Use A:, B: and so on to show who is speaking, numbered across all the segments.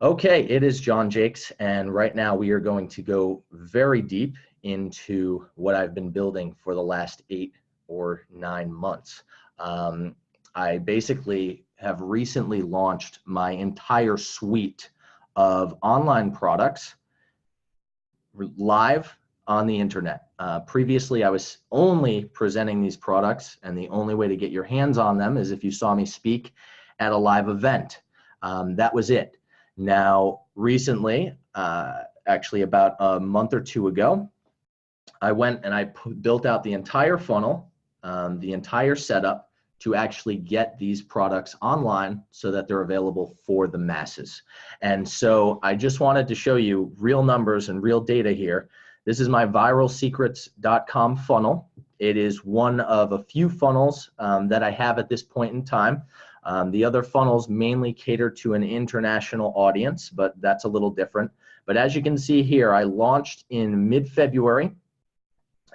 A: Okay, it is John Jakes, and right now we are going to go very deep into what I've been building for the last 8 or 9 months. I basically have recently launched my entire suite of online products live on the internet. Previously, I was only presenting these products, and the only way to get your hands on them is if you saw me speak at a live event. That was it. Now, recently, actually about a month or two ago, I went and I built out the entire funnel, the entire setup to actually get these products online so that they're available for the masses. And so I just wanted to show you real numbers and real data here. This is my viralsecrets.com funnel. It is one of a few funnels that I have at this point in time. The other funnels mainly cater to an international audience, but that's a little different. But as you can see here, I launched in mid-February,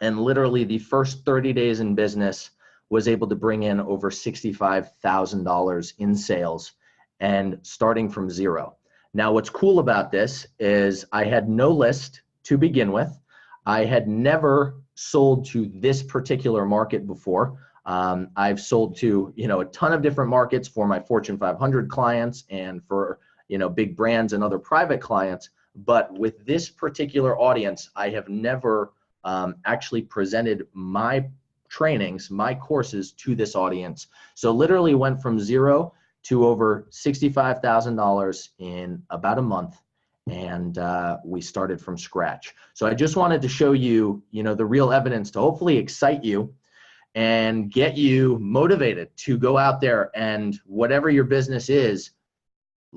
A: and literally the first 30 days in business was able to bring in over $65,000 in sales, and starting from zero. Now, what's cool about this is I had no list to begin with. I had never sold to this particular market before. I've sold to, a ton of different markets for my Fortune 500 clients and for, big brands and other private clients. But with this particular audience, I have never actually presented my trainings, my courses to this audience. So literally went from zero to over $65,000 in about a month. And we started from scratch. So I just wanted to show you, the real evidence to hopefully excite you and get you motivated to go out there and whatever your business is,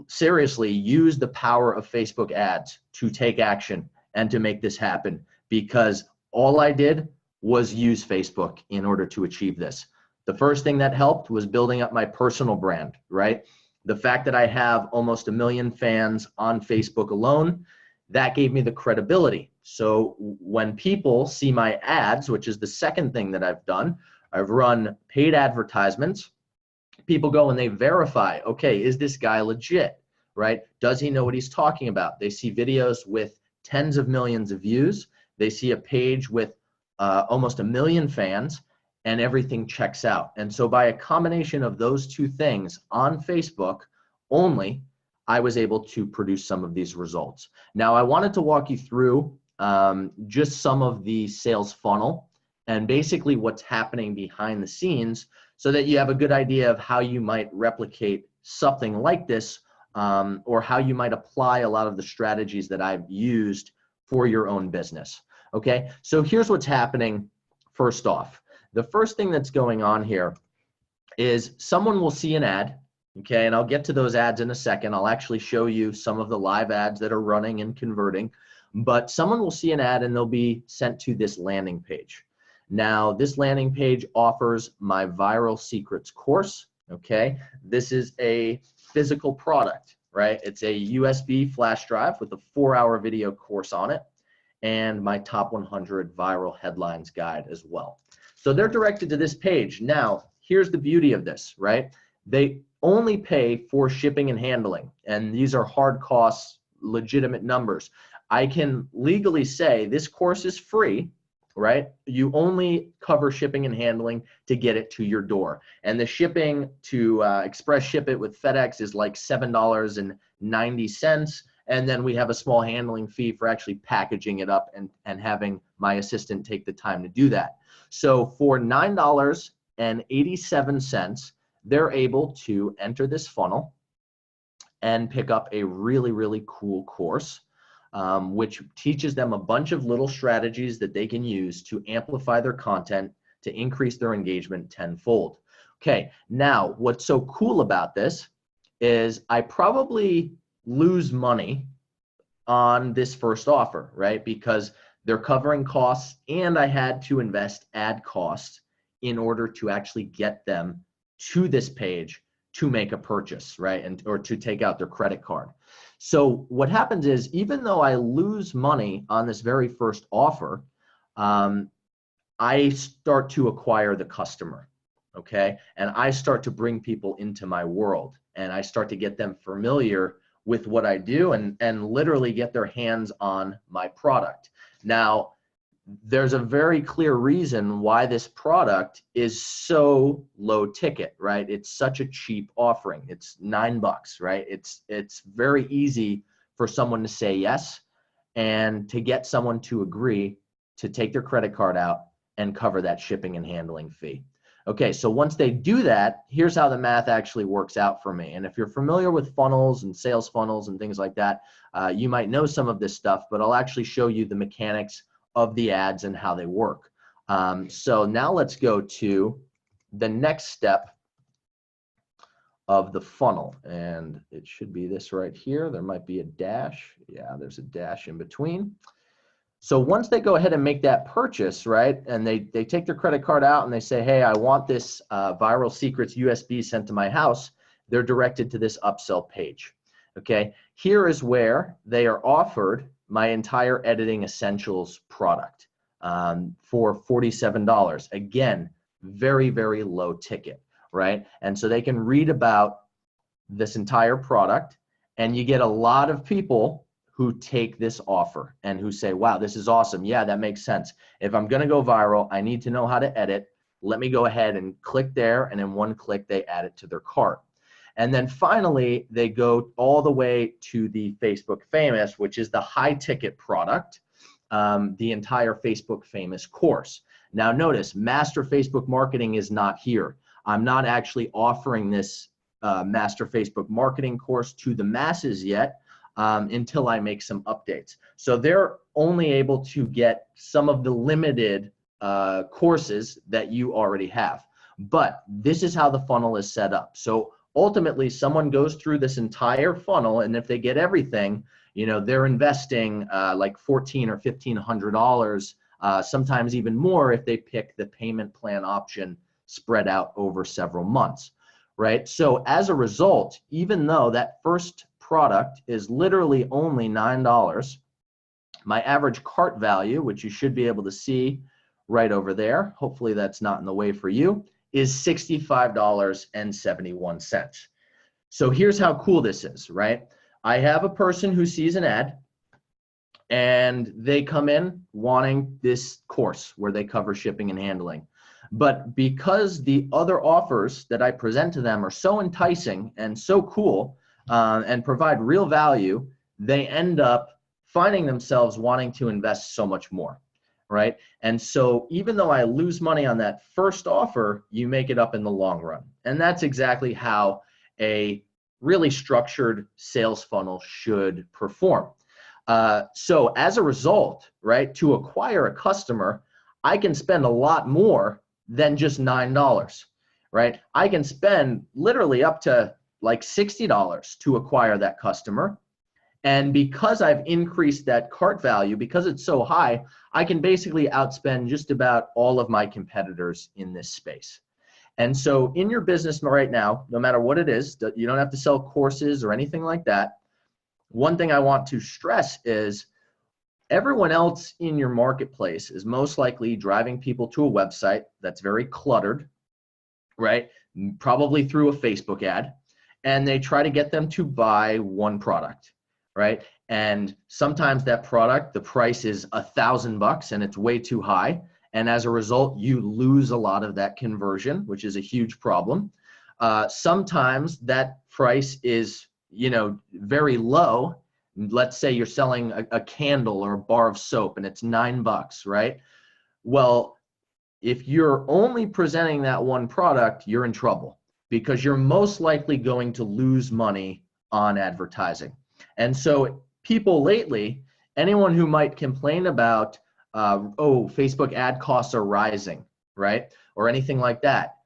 A: seriously use the power of Facebook ads to take action and to make this happen, because all I did was use Facebook in order to achieve this. The first thing that helped was building up my personal brand, right? The fact that I have almost 1 million fans on Facebook alone, that gave me the credibility. So when people see my ads, which is the second thing that I've done, I've run paid advertisements. People go and they verify, okay, is this guy legit, right? Does he know what he's talking about? They see videos with tens of millions of views. They see a page with almost 1 million fans, and everything checks out. And so by a combination of those two things on Facebook only, I was able to produce some of these results. Now, I wanted to walk you through just some of the sales funnel and basically what's happening behind the scenes so that you have a good idea of how you might replicate something like this, or how you might apply a lot of the strategies that I've used for your own business. Okay, so here's what's happening first off. The first thing that's going on here is someone will see an ad, okay, and I'll get to those ads in a second. I'll actually show you some of the live ads that are running and converting, but someone will see an ad and they'll be sent to this landing page. Now, this landing page offers my Viral Secrets course, okay? This is a physical product, right? It's a USB flash drive with a 4-hour video course on it, and my top 100 viral headlines guide as well. So they're directed to this page. Now, here's the beauty of this, right? They only pay for shipping and handling, and these are hard costs, legitimate numbers. I can legally say this course is free, right? You only cover shipping and handling to get it to your door. And the shipping to express ship it with FedEx is like $7.90. And then we have a small handling fee for actually packaging it up and having my assistant take the time to do that. So for $9.87, they're able to enter this funnel and pick up a really, really cool course, which teaches them a bunch of little strategies that they can use to amplify their content to increase their engagement tenfold. Okay, now what's so cool about this is I probably lose money on this first offer, right? Because they're covering costs and I had to invest ad costs in order to actually get them to this page to make a purchase, right? Or to take out their credit card. So what happens is, even though I lose money on this very first offer, I start to acquire the customer, okay? And I start to bring people into my world, and I start to get them familiar with what I do and literally get their hands on my product. Now, there's a very clear reason why this product is so low ticket, right? It's such a cheap offering. It's $9, right? It's very easy for someone to say yes and to get someone to agree to take their credit card out and cover that shipping and handling fee. Okay, so once they do that, here's how the math actually works out for me. And if you're familiar with funnels and sales funnels and things like that, you might know some of this stuff, but I'll actually show you the mechanics of the ads and how they work. So now let's go to the next step of the funnel, and it should be this right here. There might be a dash. Yeah, there's a dash in between. So once they go ahead and make that purchase, right, and they take their credit card out and they say, hey, I want this Viral Secrets USB sent to my house, they're directed to this upsell page. Okay, here is where they are offered my entire Editing Essentials product for $47. Again, very, very low ticket, right? And so they can read about this entire product, and you get a lot of people who take this offer and who say, wow, this is awesome. Yeah, that makes sense. If I'm gonna go viral, I need to know how to edit. Let me go ahead and click there, and in one click, they add it to their cart. And then finally, they go all the way to the Facebook Famous, which is the high ticket product, the entire Facebook Famous course. Now notice, Master Facebook Marketing is not here. I'm not actually offering this Master Facebook Marketing course to the masses yet until I make some updates. So they're only able to get some of the limited courses that you already have. But this is how the funnel is set up. So ultimately, someone goes through this entire funnel, and if they get everything, you know, they're investing like $1,400 or $1,500, sometimes even more if they pick the payment plan option spread out over several months, right? So as a result, even though that first product is literally only $9, my average cart value, which you should be able to see right over there, hopefully that's not in the way for you, is $65.71. So here's how cool this is, right? I have a person who sees an ad and they come in wanting this course where they cover shipping and handling. But because the other offers that I present to them are so enticing and so cool and provide real value, they end up finding themselves wanting to invest so much more. Right? And so even though I lose money on that first offer, you make it up in the long run. And that's exactly how a really structured sales funnel should perform. So as a result, right, to acquire a customer, I can spend a lot more than just $9, right? I can spend literally up to like $60 to acquire that customer. And because I've increased that cart value, because it's so high, I can basically outspend just about all of my competitors in this space. And so in your business right now, no matter what it is, you don't have to sell courses or anything like that. One thing I want to stress is everyone else in your marketplace is most likely driving people to a website that's very cluttered, right? Probably through a Facebook ad, and they try to get them to buy one product. Right? And sometimes that product, the price is $1,000 and it's way too high. And as a result, you lose a lot of that conversion, which is a huge problem. Sometimes that price is, you know, very low. Let's say you're selling a candle or a bar of soap and it's $9, right? Well, if you're only presenting that one product, you're in trouble because you're most likely going to lose money on advertising. And so people lately, anyone who might complain about, oh, Facebook ad costs are rising, right? Or anything like that.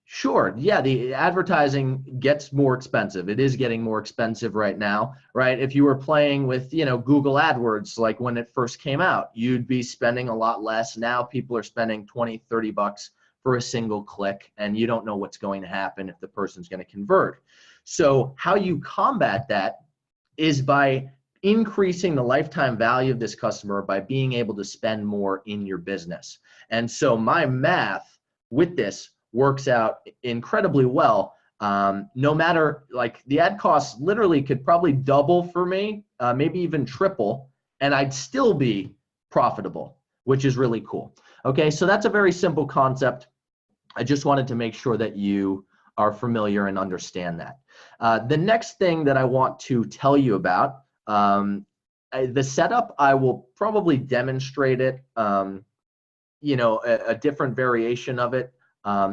A: Sure, yeah, the advertising gets more expensive. It is getting more expensive right now, right? If you were playing with, you know, Google AdWords, like when it first came out, you'd be spending a lot less. Now people are spending $20, $30 for a single click, and you don't know what's going to happen if the person's going to convert. So how you combat that is by increasing the lifetime value of this customer by being able to spend more in your business. And so my math with this works out incredibly well No matter, like, the ad costs literally could probably double for me, maybe even triple, and I'd still be profitable, which is really cool. Okay, so that's a very simple concept. I just wanted to make sure that you are familiar and understand that. The next thing that I want to tell you about, the setup, I will probably demonstrate it, a different variation of it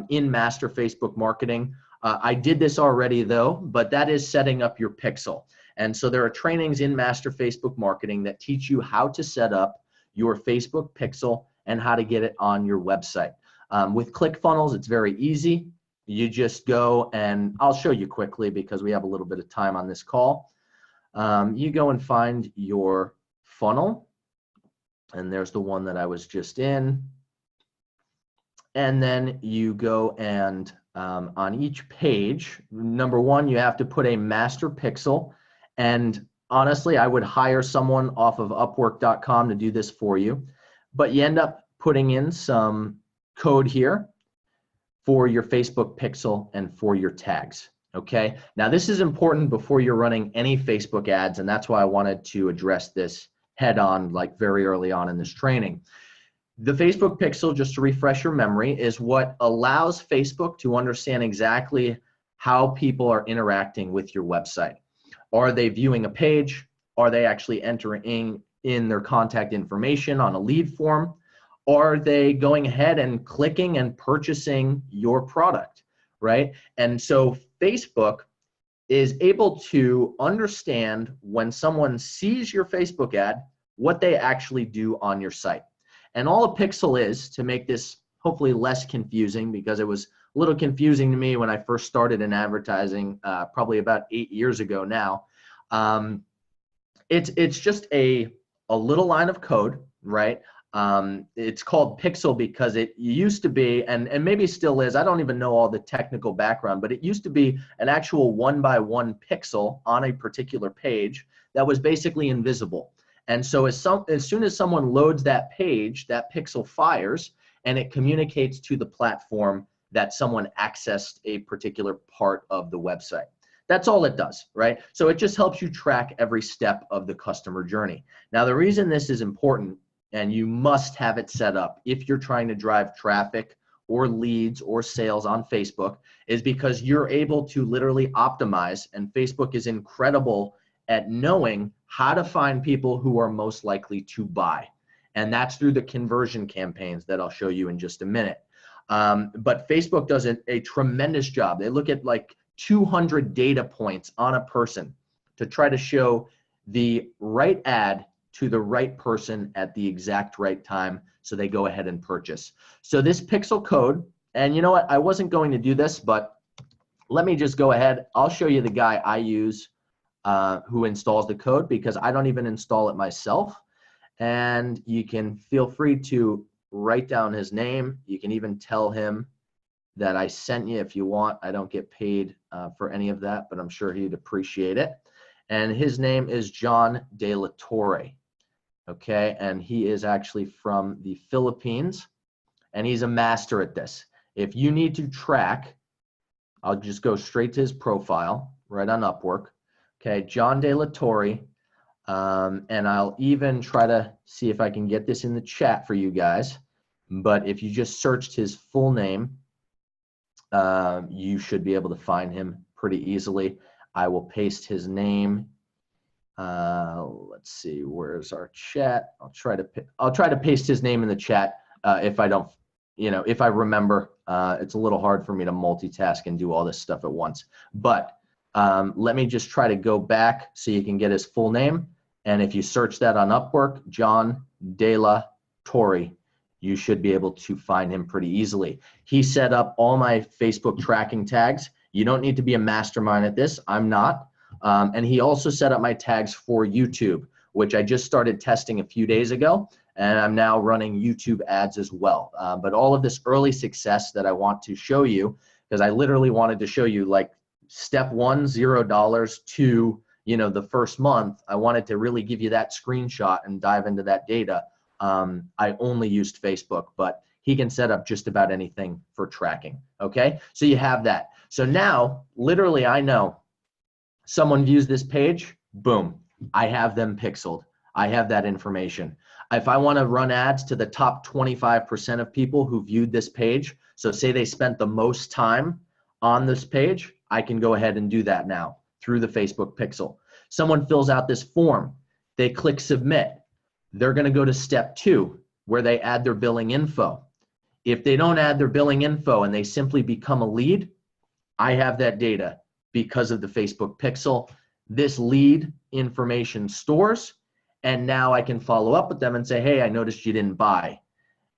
A: in Master Facebook Marketing. I did this already though, but that is setting up your pixel. And so there are trainings in Master Facebook Marketing that teach you how to set up your Facebook pixel and how to get it on your website. With ClickFunnels, it's very easy. You just go, and I'll show you quickly because we have a little bit of time on this call. You go and find your funnel, and there's the one that I was just in. And then you go and on each page, number one, you have to put a master pixel. And honestly, I would hire someone off of Upwork.com to do this for you. But you end up putting in some code here for your Facebook pixel and for your tags. Okay, now this is important before you're running any Facebook ads, and that's why I wanted to address this head on, like very early on in this training. The Facebook pixel, just to refresh your memory, is what allows Facebook to understand exactly how people are interacting with your website. Are they viewing a page? Are they actually entering in their contact information on a lead form? Are they going ahead and clicking and purchasing your product, right? And so Facebook is able to understand when someone sees your Facebook ad, what they actually do on your site. And all a pixel is, to make this hopefully less confusing, because it was a little confusing to me when I first started in advertising, probably about 8 years ago now. It's just a little line of code, right? It's called pixel because it used to be, and maybe still is, I don't even know all the technical background, but it used to be an actual 1-by-1 pixel on a particular page that was basically invisible. And so as soon as someone loads that page, that pixel fires and it communicates to the platform that someone accessed a particular part of the website. That's all it does, right? So it just helps you track every step of the customer journey. Now, the reason this is important, and you must have it set up if you're trying to drive traffic or leads or sales on Facebook, is because you're able to literally optimize, and Facebook is incredible at knowing how to find people who are most likely to buy. And that's through the conversion campaigns that I'll show you in just a minute. But Facebook does a tremendous job. They look at like 200 data points on a person to try to show the right ad to the right person at the exact right time, so they go ahead and purchase. So this pixel code, and you know what, I wasn't going to do this, but let me just go ahead. I'll show you the guy I use who installs the code, because I don't even install it myself. And you can feel free to write down his name. You can even tell him that I sent you if you want. I don't get paid for any of that, but I'm sure he'd appreciate it. And his name is John De La Torre. Okay, and he is actually from the Philippines, and he's a master at this. If you need to track, I'll just go straight to his profile right on Upwork. Okay, John De La Torre, and I'll even try to see if I can get this in the chat for you guys. But if you just searched his full name, you should be able to find him pretty easily. I will paste his name. Let's see, where's our chat? I'll try to paste his name in the chat if I don't, if I remember. It's a little hard for me to multitask and do all this stuff at once. But let me just try to go back so you can get his full name. And if you search that on Upwork, John De La Torre, you should be able to find him pretty easily. He set up all my Facebook tracking tags. You don't need to be a mastermind at this. I'm not. And he also set up my tags for YouTube, which I just started testing a few days ago. And I'm now running YouTube ads as well. But all of this early success that I want to show you, because I literally wanted to show you like step one, $0 to, the first month. I wanted to really give you that screenshot and dive into that data. I only used Facebook, but he can set up just about anything for tracking. Okay, so you have that. So now, literally, I know someone views this page, boom, I have them pixeled. I have that information. If I want to run ads to the top 25% of people who viewed this page, so say they spent the most time on this page, I can go ahead and do that now through the Facebook pixel. Someone fills out this form, they click submit. They're going to go to step 2 where they add their billing info. If they don't add their billing info and they simply become a lead, I have that data because of the Facebook pixel. This lead information stores, and now I can follow up with them and say, hey, I noticed you didn't buy.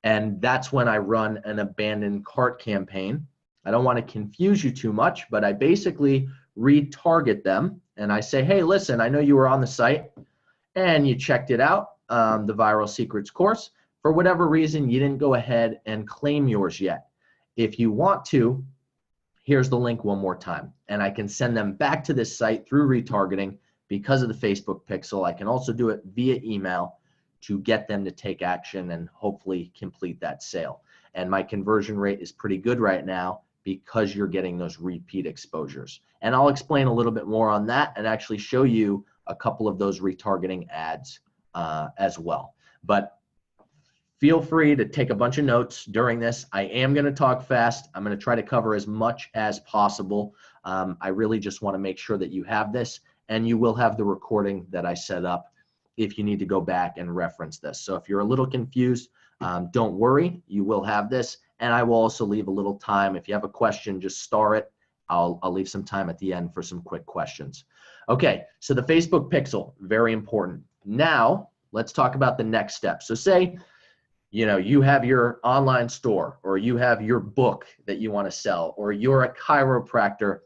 A: And that's when I run an abandoned cart campaign. I don't want to confuse you too much, but I basically retarget them and I say, hey, listen, I know you were on the site and you checked it out, the Viral Secrets course. For whatever reason, you didn't go ahead and claim yours yet. If you want to, here's the link one more time. And I can send them back to this site through retargeting because of the Facebook pixel. I can also do it via email to get them to take action and hopefully complete that sale. And my conversion rate is pretty good right now because you're getting those repeat exposures. And I'll explain a little bit more on that and actually show you a couple of those retargeting ads as well. But feel free to take a bunch of notes during this. I am going to talk fast. I'm going to try to cover as much as possible. I really just want to make sure that you have this, and you will have the recording that I set up if you need to go back and reference this. So if you're a little confused, don't worry, you will have this. And I will also leave a little time. If you have a question, just star it. I'll leave some time at the end for some quick questions. Okay, so the Facebook pixel, very important. Now, let's talk about the next step. So say, you have your online store, or you have your book that you want to sell, or you're a chiropractor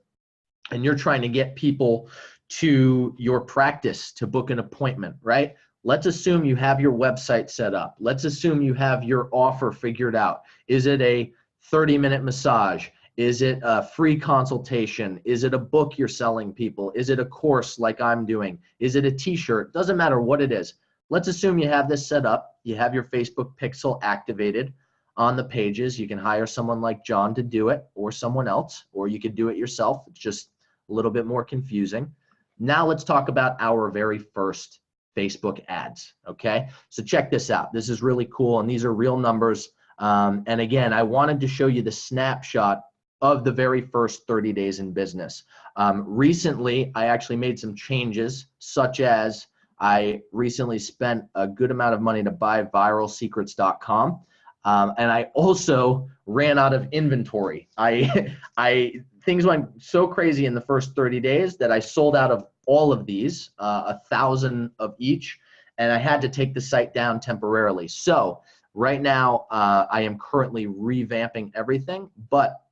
A: and you're trying to get people to your practice to book an appointment, right? Let's assume you have your website set up. Let's assume you have your offer figured out. Is it a 30-minute massage? Is it a free consultation? Is it a book you're selling people? Is it a course like I'm doing? Is it a t-shirt? Doesn't matter what it is. Let's assume you have this set up. You have your Facebook pixel activated on the pages. You can hire someone like John to do it, or someone else, or you could do it yourself. It's just a little bit more confusing. Now let's talk about our very first Facebook ads, okay? So check this out. This is really cool, and these are real numbers. And again, I wanted to show you the snapshot of the very first 30 days in business. Recently, I actually made some changes, such as I recently spent a good amount of money to buy viralsecrets.com. And I also ran out of inventory. Things went so crazy in the first 30 days that I sold out of all of these, 1,000 of each, and I had to take the site down temporarily. So right now, I am currently revamping everything, but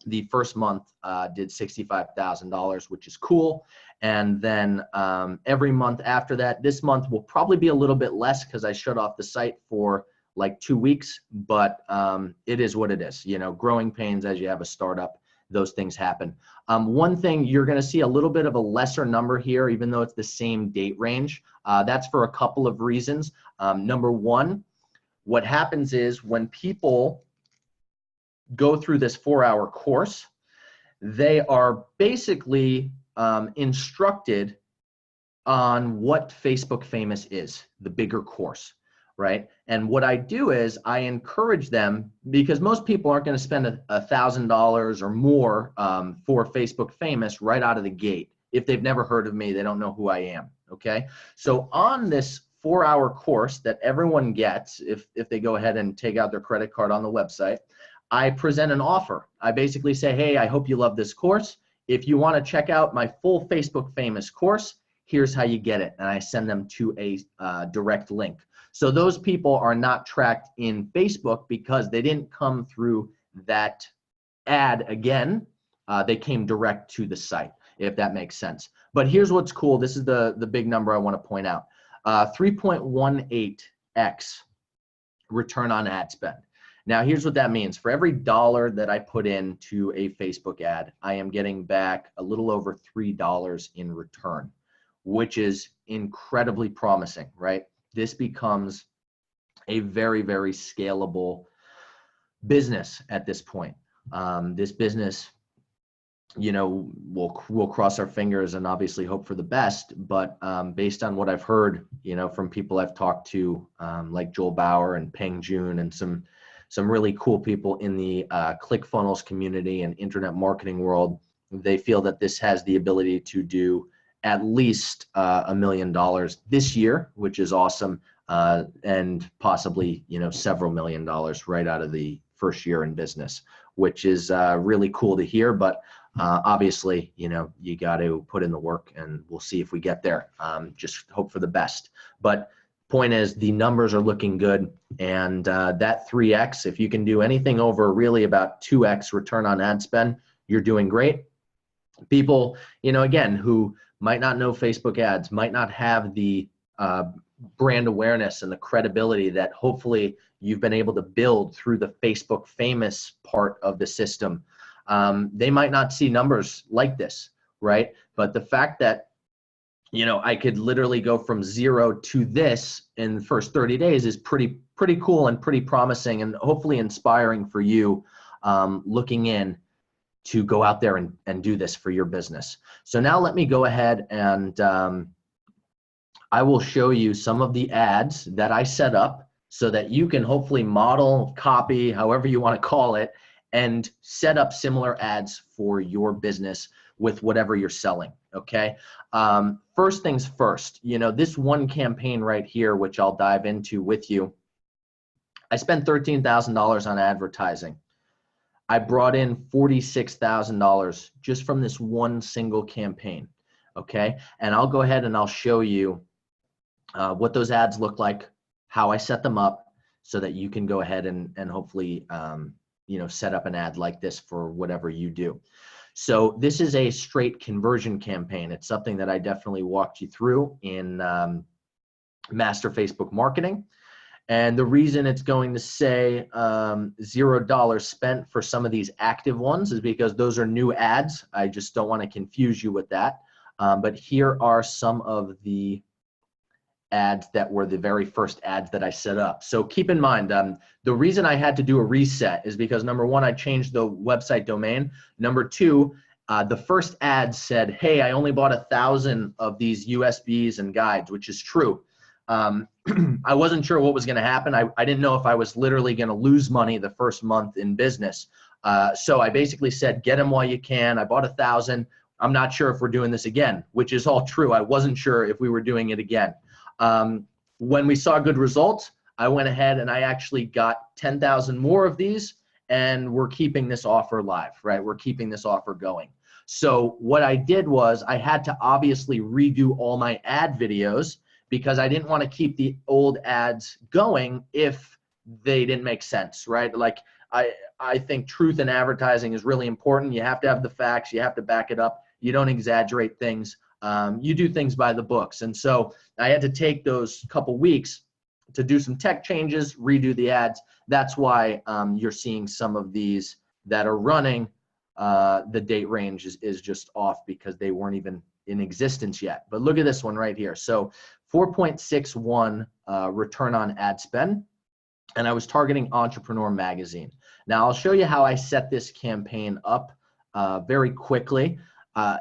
A: the first month did $65,000, which is cool. And then every month after that, this month will probably be a little bit less because I shut off the site for like 2 weeks, but it is what it is. Growing pains as you have a startup, those things happen. One thing, you're going to see a little bit of a lesser number here, even though it's the same date range. That's for a couple of reasons. Number one, what happens is when people go through this 4-hour course, they are basically instructed on what Facebook Famous is, the bigger course, right? And what I do is I encourage them, because most people aren't going to spend $1,000 or more for Facebook Famous right out of the gate. If they've never heard of me, they don't know who I am, okay? So on this 4-hour course that everyone gets, if they go ahead and take out their credit card on the website, I present an offer. I basically say, hey, I hope you love this course. If you want to check out my full Facebook Famous course, here's how you get it. And I send them to a direct link. So those people are not tracked in Facebook because they didn't come through that ad again. They came direct to the site, if that makes sense. But here's what's cool. This is the big number I want to point out. 3.18x return on ad spend. Now, here's what that means. For every dollar that I put into a Facebook ad, I am getting back a little over $3 in return, which is incredibly promising, right? This becomes a very, very scalable business at this point. This business you know, we'll cross our fingers and obviously hope for the best. But based on what I've heard, you know, from people I've talked to, like Joel Bauer and Peng Joon and some really cool people in the ClickFunnels community and internet marketing world, they feel that this has the ability to do at least $1 million this year, which is awesome, and possibly, you know, several $1 million right out of the first year in business, which is really cool to hear. But obviously, you know, you got to put in the work, and we'll see if we get there. Just hope for the best. But point is, the numbers are looking good, and that 3x, if you can do anything over really about 2x return on ad spend, you're doing great. People, you know, again, who might not know Facebook ads, might not have the brand awareness and the credibility that hopefully you've been able to build through the Facebook famous part of the system. They might not see numbers like this, right? But the fact that, you know, I could literally go from 0 to this in the first 30 days is pretty cool and pretty promising, and hopefully inspiring for you looking in to go out there and do this for your business. So now let me go ahead and I will show you some of the ads that I set up so that you can hopefully model, copy, however you want to call it, and set up similar ads for your business with whatever you're selling, okay? First things first, you know, this one campaign right here, which I'll dive into with you, I spent $13,000 on advertising. I brought in $46,000 just from this one single campaign, okay? And I'll go ahead and I'll show you what those ads look like, how I set them up, so that you can go ahead and hopefully you know, set up an ad like this for whatever you do. So this is a straight conversion campaign. It's something that I definitely walked you through in Master Facebook Marketing. And the reason it's going to say $0 spent for some of these active ones is because those are new ads. I just don't want to confuse you with that. But here are some of the ads that were the very first ads that I set up. So keep in mind, the reason I had to do a reset is because, number one, I changed the website domain. Number two, the first ad said, hey, I only bought 1,000 of these USBs and guides, which is true. I wasn't sure what was going to happen. I didn't know if I was literally going to lose money the first month in business. So I basically said, get them while you can. I bought 1,000. I'm not sure if we're doing this again, which is all true. I wasn't sure if we were doing it again. When we saw good results, I went ahead and I actually got 10,000 more of these, and we're keeping this offer live, right? We're keeping this offer going. So what I did was I had to obviously redo all my ad videos because I didn't want to keep the old ads going if they didn't make sense, right? Like I think truth in advertising is really important. You have to have the facts. You have to back it up. You don't exaggerate things. You do things by the books. And so I had to take those couple weeks to do some tech changes, redo the ads. That's why you're seeing some of these that are running. The date range is just off because they weren't even in existence yet. But look at this one right here. So 4.61 return on ad spend. And I was targeting Entrepreneur Magazine. Now I'll show you how I set this campaign up very quickly.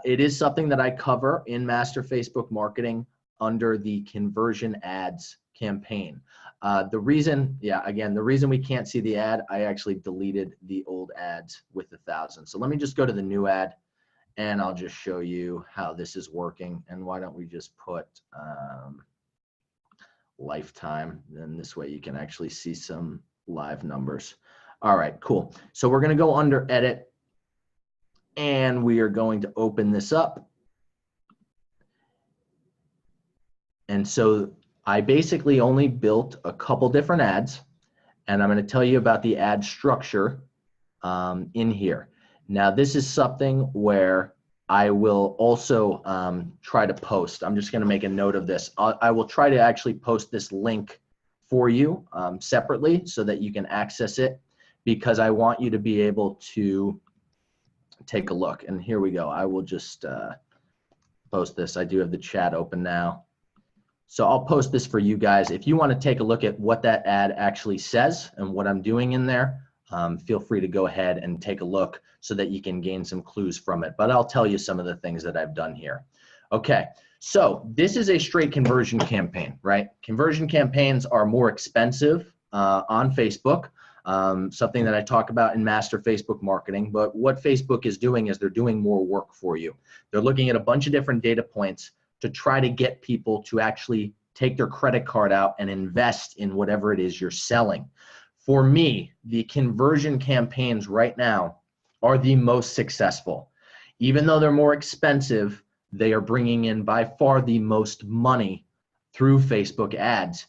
A: It is something that I cover in Master Facebook Marketing under the conversion ads campaign. The reason, the reason we can't see the ad, I actually deleted the old ads with 1,000. So let me just go to the new ad and I'll just show you how this is working. And why don't we just put lifetime, then this way you can actually see some live numbers. All right, cool. So we're gonna go under edit and we are going to open this up. And so I basically only built a couple different ads, and I'm going to tell you about the ad structure in here. Now, this is something where I will also try to post. I'm just going to make a note of this. I will try to actually post this link for you separately so that you can access it, because I want you to be able to take a look. And here we go. I will just post this. I do have the chat open now. So I'll post this for you guys. If you want to take a look at what that ad actually says and what I'm doing in there, feel free to go ahead and take a look so that you can gain some clues from it. But I'll tell you some of the things that I've done here. Okay, so this is a straight conversion campaign, right? Conversion campaigns are more expensive on Facebook, something that I talk about in Master Facebook Marketing. But what Facebook is doing is they're doing more work for you. They're looking at a bunch of different data points to try to get people to actually take their credit card out and invest in whatever it is you're selling. For me, the conversion campaigns right now are the most successful. Even though they're more expensive, they are bringing in by far the most money through Facebook ads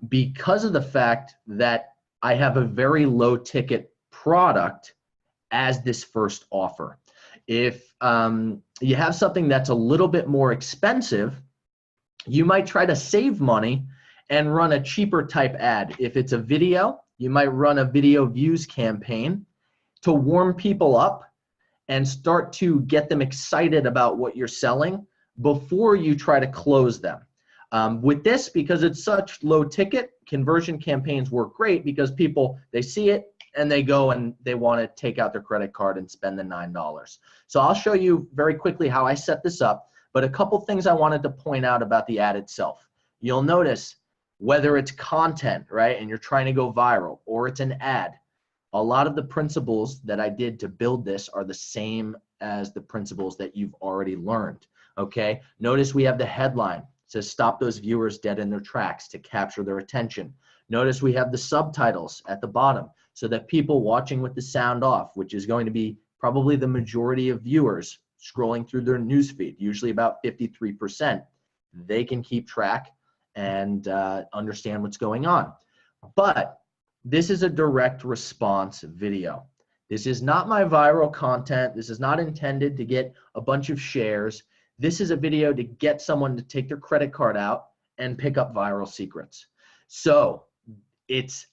A: because of the fact that I have a very low ticket product as this first offer. If you have something that's a little bit more expensive, you might try to save money and run a cheaper type ad. If it's a video, you might run a video views campaign to warm people up and start to get them excited about what you're selling before you try to close them. With this, because it's such low ticket, conversion campaigns work great because people, they see it and they go and they want to take out their credit card and spend the $9. So I'll show you very quickly how I set this up, but a couple things I wanted to point out about the ad itself. You'll notice whether it's content, right, and you're trying to go viral, or it's an ad, a lot of the principles that I did to build this are the same as the principles that you've already learned, okay? Notice we have the headline. It says stop those viewers dead in their tracks to capture their attention. Notice we have the subtitles at the bottom so that people watching with the sound off, which is going to be probably the majority of viewers scrolling through their newsfeed, usually about 53%, they can keep track and understand what's going on. But this is a direct response video. This is not my viral content. This is not intended to get a bunch of shares. This is a video to get someone to take their credit card out and pick up viral secrets. So it's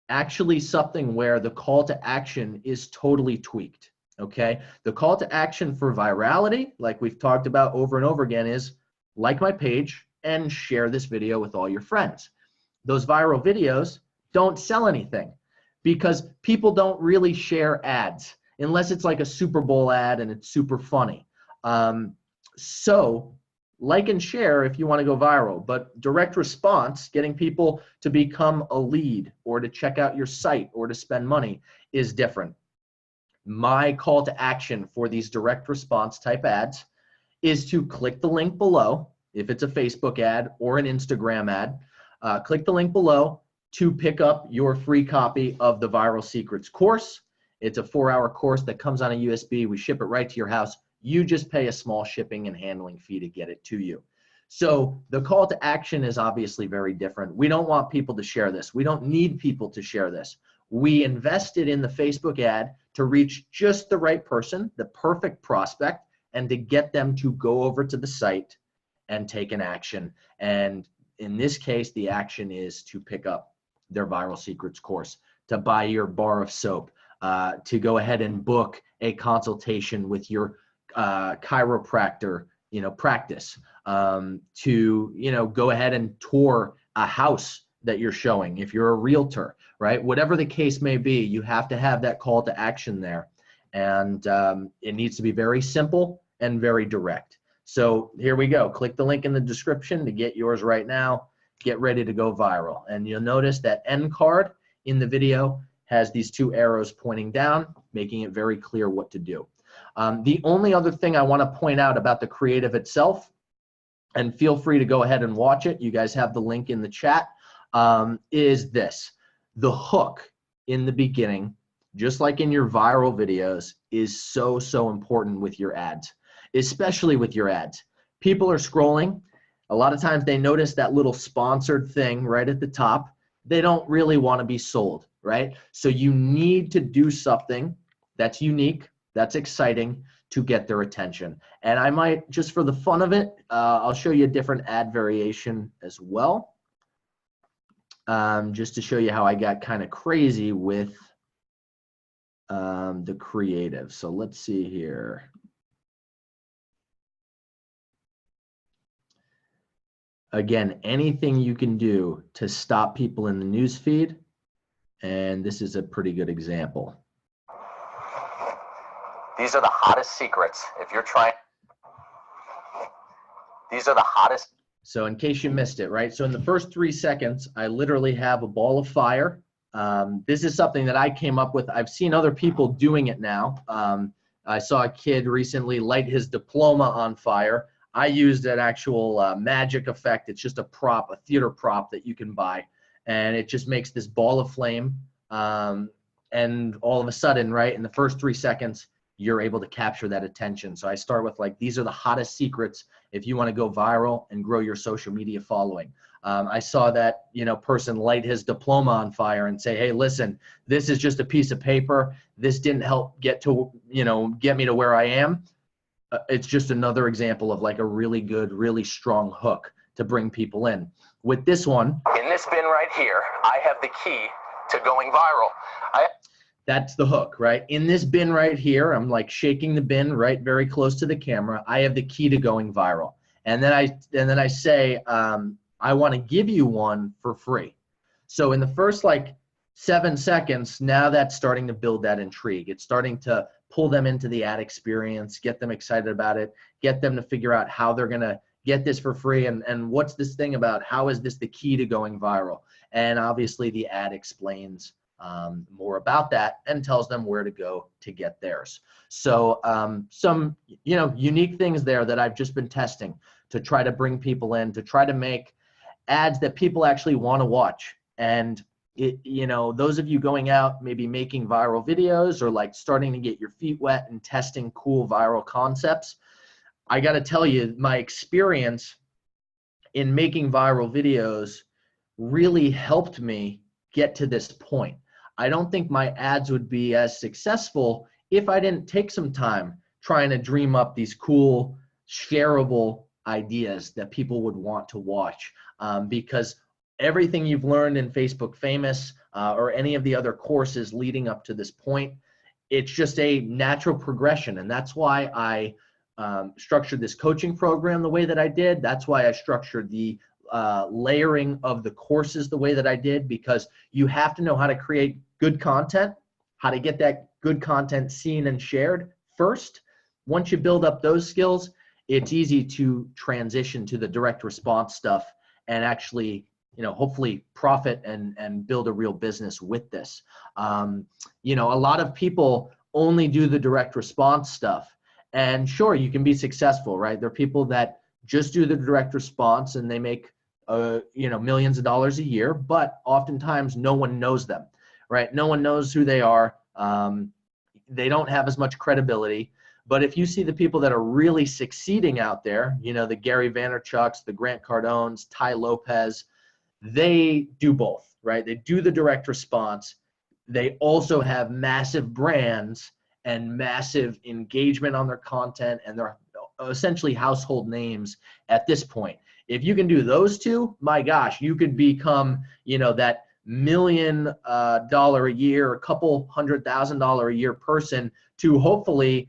A: actually something where the call to action is totally tweaked, okay? The call to action for virality, like we've talked about over and over again, is like my page and share this video with all your friends. Those viral videos don't sell anything because people don't really share ads unless it's like a Super Bowl ad and it's super funny. So like and share if you want to go viral, but direct response, getting people to become a lead or to check out your site or to spend money, is different. My call to action for these direct response type ads is to click the link below, if it's a Facebook ad or an Instagram ad, click the link below to pick up your free copy of the Viral Secrets course. It's a 4-hour course that comes on a USB. We ship it right to your house. You just pay a small shipping and handling fee to get it to you. So the call to action is obviously very different. We don't want people to share this. We don't need people to share this. We invested in the Facebook ad to reach just the right person, the perfect prospect, and to get them to go over to the site and take an action. And in this case, the action is to pick up their Viral Secrets course, to buy your bar of soap, to go ahead and book a consultation with your chiropractor, practice, to, go ahead and tour a house that you're showing if you're a realtor, right? Whatever the case may be, you have to have that call to action there. And it needs to be very simple and very direct. So here we go. Click the link in the description to get yours right now. Get ready to go viral. And you'll notice that end card in the video has these 2 arrows pointing down, making it very clear what to do. The only other thing I want to point out about the creative itself, and feel free to go ahead and watch it, you guys have the link in the chat, is this. The hook in the beginning, just like in your viral videos, is so, so important with your ads, especially with your ads. People are scrolling. A lot of times they notice that little sponsored thing right at the top. They don't really want to be sold, right? So you need to do something that's unique, that's exciting, to get their attention. And I might, just for the fun of it, I'll show you a different ad variation as well, just to show you how I got kind of crazy with the creative. So let's see here. Again, anything you can do to stop people in the news feed And this is a pretty good example.
B: These are the hottest secrets. If you're trying, these are the hottest.
A: So in case you missed it, right? So in the first 3 seconds, I literally have a ball of fire. This is something that I came up with. I've seen other people doing it now. I saw a kid recently light his diploma on fire. I used an actual magic effect. It's just a prop, a theater prop that you can buy. And it just makes this ball of flame. And all of a sudden, right, in the first 3 seconds, you're able to capture that attention. So I start with like, these are the hottest secrets if you want to go viral and grow your social media following. I saw that, person light his diploma on fire and say, hey, listen, this is just a piece of paper. This didn't help get me to where I am. It's just another example of like a really good, really strong hook to bring people in. With this one,
B: in this bin right here, I have the key to going viral.
A: That's the hook, right? In this bin right here, I'm like shaking the bin right very close to the camera. I have the key to going viral. And then I say, I want to give you one for free. So in the first like 7 seconds, now that's starting to build that intrigue. It's starting to pull them into the ad experience, get them excited about it, get them to figure out how they're going to get this for free and what's this thing about, how is this the key to going viral? And obviously the ad explains more about that and tells them where to go to get theirs. So some unique things there that I've just been testing to try to bring people in, to try to make ads that people actually want to watch. And those of you going out, maybe making viral videos or like starting to get your feet wet and testing cool viral concepts, I got to tell you, my experience in making viral videos really helped me get to this point. I don't think my ads would be as successful if I didn't take some time trying to dream up these cool, shareable ideas that people would want to watch. Because everything you've learned in Facebook Famous or any of the other courses leading up to this point, it's just a natural progression. And that's why I structured this coaching program the way that I did. That's why I structured the layering of the courses the way that I did, because you have to know how to create good content, how to get that good content seen and shared first. Once you build up those skills, it's easy to transition to the direct response stuff and actually, hopefully profit and build a real business with this. A lot of people only do the direct response stuff. And sure, you can be successful, right? There are people that just do the direct response and they make millions of dollars a year, but oftentimes no one knows them, right? No one knows who they are. They don't have as much credibility. But if you see the people that are really succeeding out there, the Gary Vaynerchuks, the Grant Cardones, Tai Lopez, they do both, right? They do the direct response. They also have massive brands and massive engagement on their content, and they're essentially household names at this point. If you can do those two, my gosh, you could become, that $1 million a year, a couple $100,000 a year person to hopefully,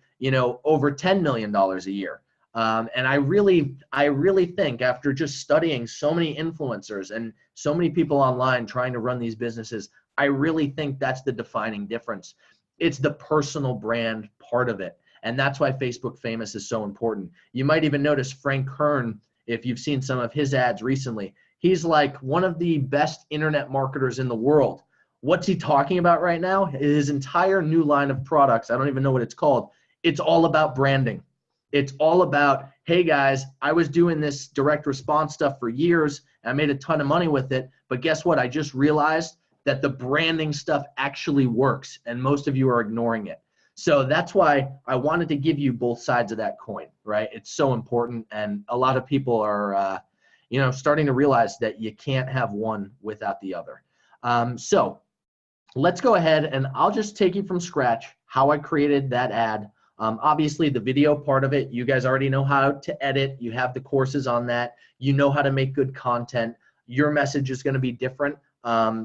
A: over $10 million a year. And I really think after just studying so many influencers and so many people online trying to run these businesses, I really think that's the defining difference. It's the personal brand part of it. And that's why Facebook Famous is so important. You might even notice Frank Kern, if you've seen some of his ads recently, he's like one of the best internet marketers in the world. What's he talking about right now? His entire new line of products, I don't even know what it's called. It's all about branding. It's all about, hey guys, I was doing this direct response stuff for years and I made a ton of money with it. But guess what? I just realized that the branding stuff actually works and most of you are ignoring it. So that's why I wanted to give you both sides of that coin, right? It's so important. And a lot of people are, starting to realize that you can't have one without the other. So let's go ahead and I'll just take you from scratch how I created that ad. Obviously the video part of it, you guys already know how to edit. You have the courses on that. You know how to make good content. Your message is going to be different.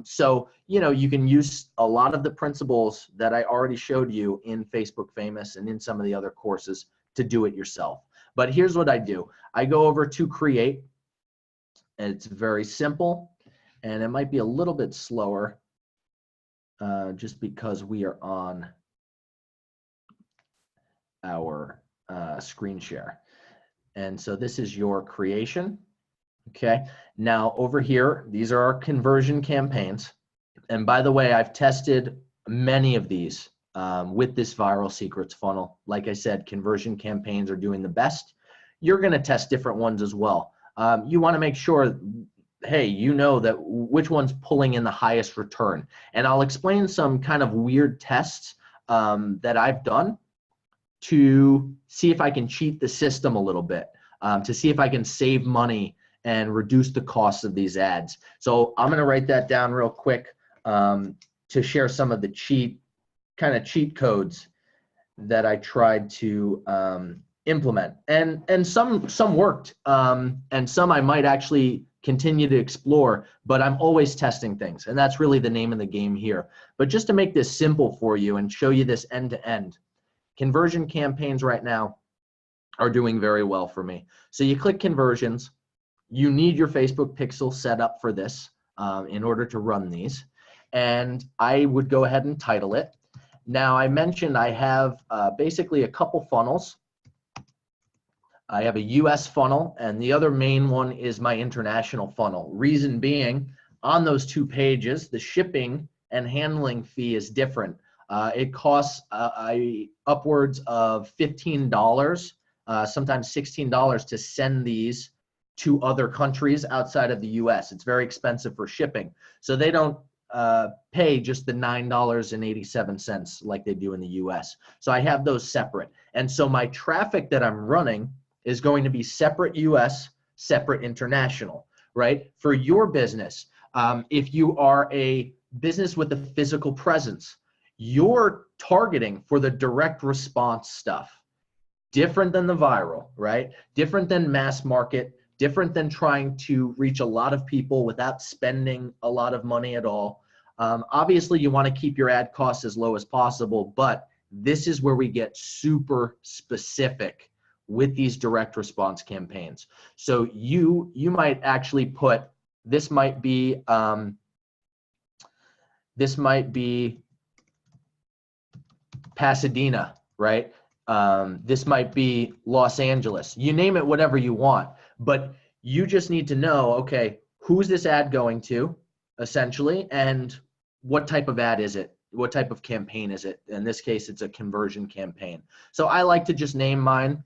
A: So, you can use a lot of the principles that I already showed you in Facebook Famous and in some of the other courses to do it yourself. But here's what I do. I go over to create, and it's very simple, and it might be a little bit slower just because we are on our screen share. And so this is your creation. Okay, now over here, these are our conversion campaigns. And by the way, I've tested many of these with this viral secrets funnel. Like I said, conversion campaigns are doing the best. You're going to test different ones as well. You want to make sure, hey, you know that which one's pulling in the highest return. And I'll explain some kind of weird tests that I've done to see if I can cheat the system a little bit, to see if I can save money and reduce the cost of these ads. So I'm going to write that down real quick to share some of the cheat codes that I tried to implement. And some worked, and some I might actually continue to explore, but I'm always testing things, and that's really the name of the game here. But just to make this simple for you and show you this end to end, conversion campaigns right now are doing very well for me. So you click conversions. You need your Facebook pixel set up for this in order to run these. And I would go ahead and title it. Now, I mentioned I have basically a couple funnels. I have a US funnel, and the other main one is my international funnel. Reason being, on those two pages, the shipping and handling fee is different. It costs upwards of $15, sometimes $16 to send these to other countries outside of the US. It's very expensive for shipping. So they don't pay just the $9.87 like they do in the US. So I have those separate. And so my traffic that I'm running is going to be separate US, separate international, right? For your business, if you are a business with a physical presence, you're targeting for the direct response stuff. Different than the viral, right? Different than mass market, different than trying to reach a lot of people without spending a lot of money at all. Obviously, you want to keep your ad costs as low as possible, but this is where we get super specific with these direct response campaigns. So you might actually put, this might be Pasadena, right? This might be Los Angeles. You name it, whatever you want. But you just need to know, okay, who's this ad going to, essentially, and what type of ad is it? What type of campaign is it? In this case, it's a conversion campaign. So I like to just name mine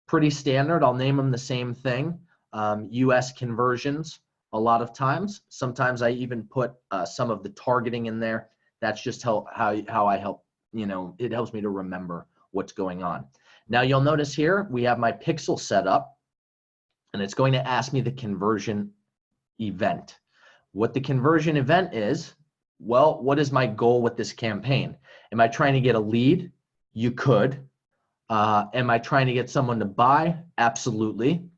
A: pretty standard. I'll name them the same thing, US conversions a lot of times. Sometimes I even put some of the targeting in there. That's just how I help, it helps me to remember what's going on. Now you'll notice here, we have my pixel set up, and it's going to ask me the conversion event. What the conversion event is, well, what is my goal with this campaign? Am I trying to get a lead? You could. Am I trying to get someone to buy? Absolutely.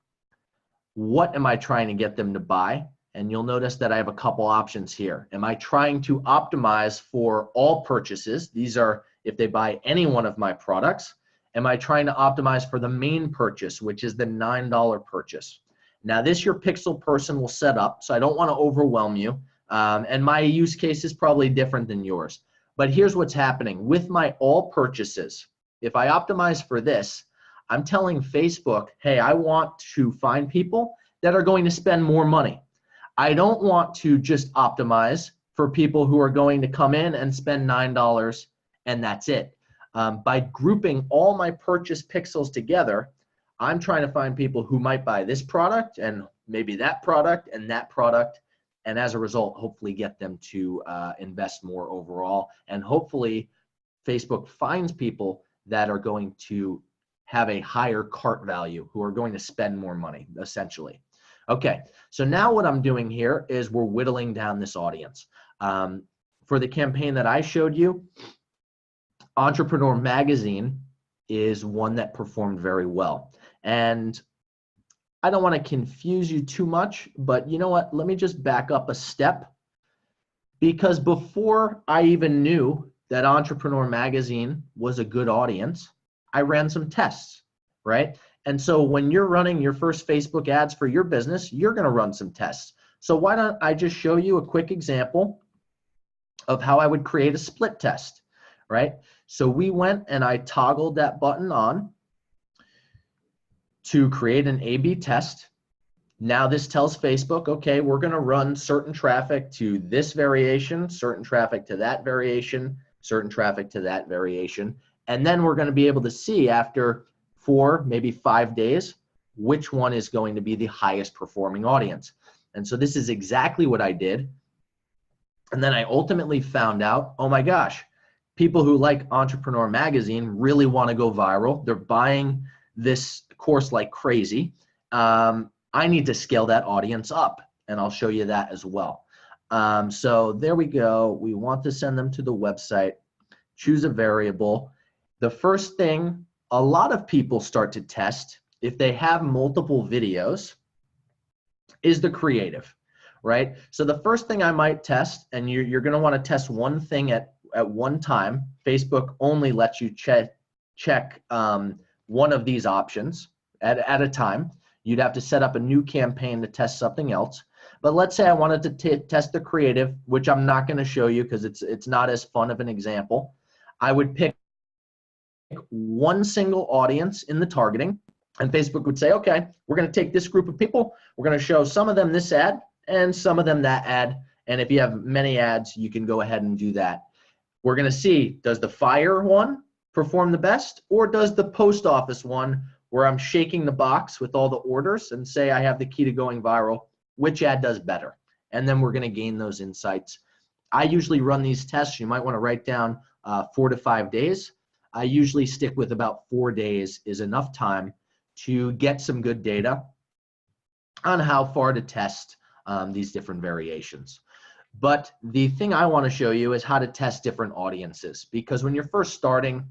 A: What am I trying to get them to buy? And you'll notice that I have a couple options here. Am I trying to optimize for all purchases? These are if they buy any one of my products. Am I trying to optimize for the main purchase, which is the $9 purchase? Now this your pixel person will set up, so I don't want to overwhelm you. And my use case is probably different than yours. But here's what's happening. With my all purchases, if I optimize for this, I'm telling Facebook, hey, I want to find people that are going to spend more money. I don't want to just optimize for people who are going to come in and spend $9 and that's it. By grouping all my purchase pixels together, I'm trying to find people who might buy this product and maybe that product and that product, and as a result, hopefully get them to invest more overall. And hopefully Facebook finds people that are going to have a higher cart value, who are going to spend more money, essentially. Okay, so now what I'm doing here is we're whittling down this audience. For the campaign that I showed you, Entrepreneur Magazine is one that performed very well. And I don't want to confuse you too much, but you know what? Let me just back up a step, because before I even knew that Entrepreneur Magazine was a good audience, I ran some tests, right? And so when you're running your first Facebook ads for your business, you're going to run some tests. So why don't I just show you a quick example of how I would create a split test, right? So we went and I toggled that button on to create an A/B test. Now this tells Facebook, okay, we're going to run certain traffic to this variation, certain traffic to that variation, certain traffic to that variation. And then we're going to be able to see after 4, maybe 5 days, which one is going to be the highest performing audience. And so this is exactly what I did. And then I ultimately found out, oh my gosh, people who like Entrepreneur Magazine really want to go viral. They're buying this course like crazy. I need to scale that audience up, and I'll show you that as well. So there we go. We want to send them to the website. Choose a variable. The first thing a lot of people start to test, if they have multiple videos, is the creative, right? So the first thing I might test, and you're going to want to test one thing at one time. Facebook only lets you check one of these options at a time. You'd have to set up a new campaign to test something else. But let's say I wanted to test the creative, which I'm not going to show you because it's not as fun of an example. I would pick one single audience in the targeting, and Facebook would say, okay, we're going to take this group of people, we're going to show some of them this ad and some of them that ad. And if you have many ads, you can go ahead and do that. We're going to see, does the fire one perform the best, or does the post office one, where I'm shaking the box with all the orders and say I have the key to going viral, which ad does better? And then we're going to gain those insights. I usually run these tests. You might want to write down 4 to 5 days. I usually stick with about 4 days is enough time to get some good data on how far to test these different variations. But the thing I want to show you is how to test different audiences, because when you're first starting,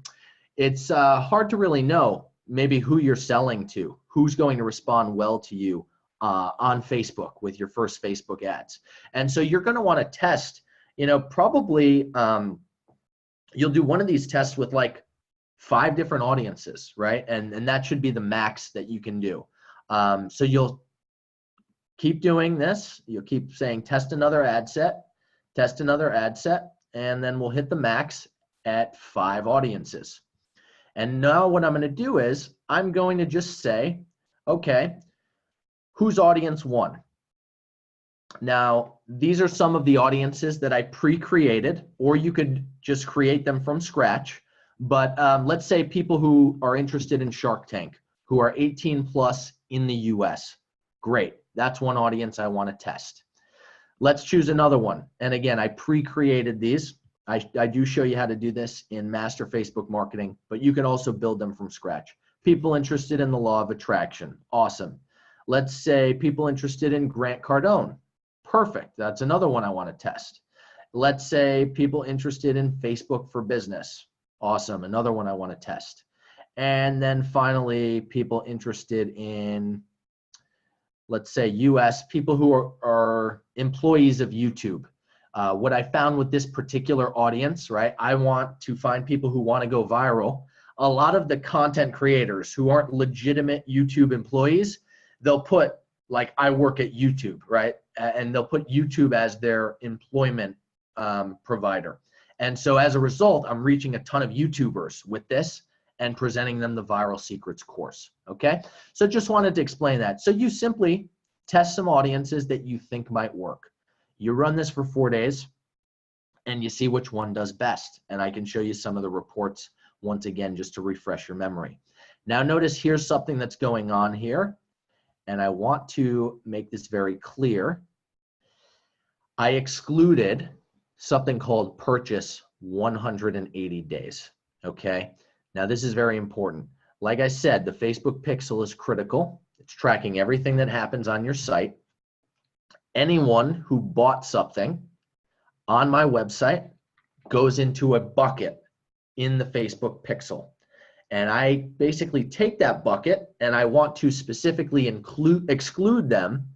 A: it's hard to really know maybe who you're selling to, who's going to respond well to you on Facebook with your first Facebook ads. And so you're going to want to test, probably you'll do one of these tests with like 5 different audiences, right? And that should be the max that you can do. So you'll keep doing this. You'll keep saying, test another ad set, and then we'll hit the max at 5 audiences. And now what I'm going to do is I'm going to just say, okay, who's audience 1? Now, these are some of the audiences that I pre-created, or you could just create them from scratch. But let's say people who are interested in Shark Tank, who are 18 plus in the US. Great, that's one audience I want to test. Let's choose another one. And again, I pre-created these. I do show you how to do this in Master Facebook Marketing, but you can also build them from scratch. People interested in the law of attraction. Awesome. Let's say people interested in Grant Cardone. Perfect. That's another one I want to test. Let's say people interested in Facebook for Business. Awesome. Another one I want to test. And then finally, people interested in, let's say, US, people who are employees of YouTube. What I found with this particular audience, right, I want to find people who want to go viral. A lot of the content creators who aren't legitimate YouTube employees, they'll put, like, I work at YouTube, right? And they'll put YouTube as their employment provider. And so as a result, I'm reaching a ton of YouTubers with this and presenting them the Viral Secrets course, okay? So just wanted to explain that. So you simply test some audiences that you think might work. You run this for 4 days and you see which one does best. And I can show you some of the reports once again, just to refresh your memory. Now notice here's something that's going on here. And I want to make this very clear. I excluded something called purchase 180 days, okay? Now this is very important. Like I said, the Facebook pixel is critical. It's tracking everything that happens on your site. Anyone who bought something on my website goes into a bucket in the Facebook pixel. And I basically take that bucket and I want to specifically exclude them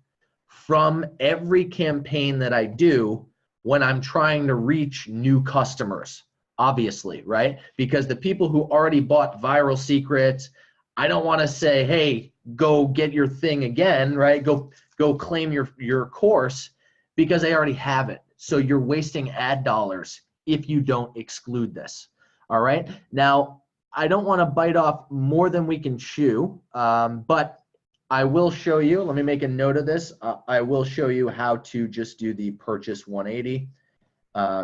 A: from every campaign that I do when I'm trying to reach new customers, obviously, right? Because the people who already bought Viral Secrets, I don't want to say, hey, go get your thing again, right? Go claim your course, because they already have it. So you're wasting ad dollars if you don't exclude this. All right. Now, I don't want to bite off more than we can chew, but I will show you. Let me make a note of this. I will show you how to just do the purchase 180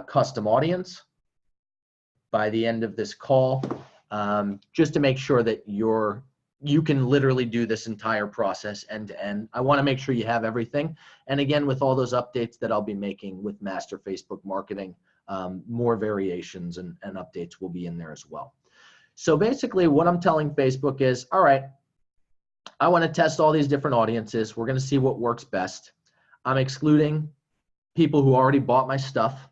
A: custom audience by the end of this call, just to make sure that you can literally do this entire process end to end. I want to make sure you have everything. And again, with all those updates that I'll be making with Master Facebook Marketing, more variations and updates will be in there as well. So basically what I'm telling Facebook is, all right, I want to test all these different audiences. We're going to see what works best. I'm excluding people who already bought my stuff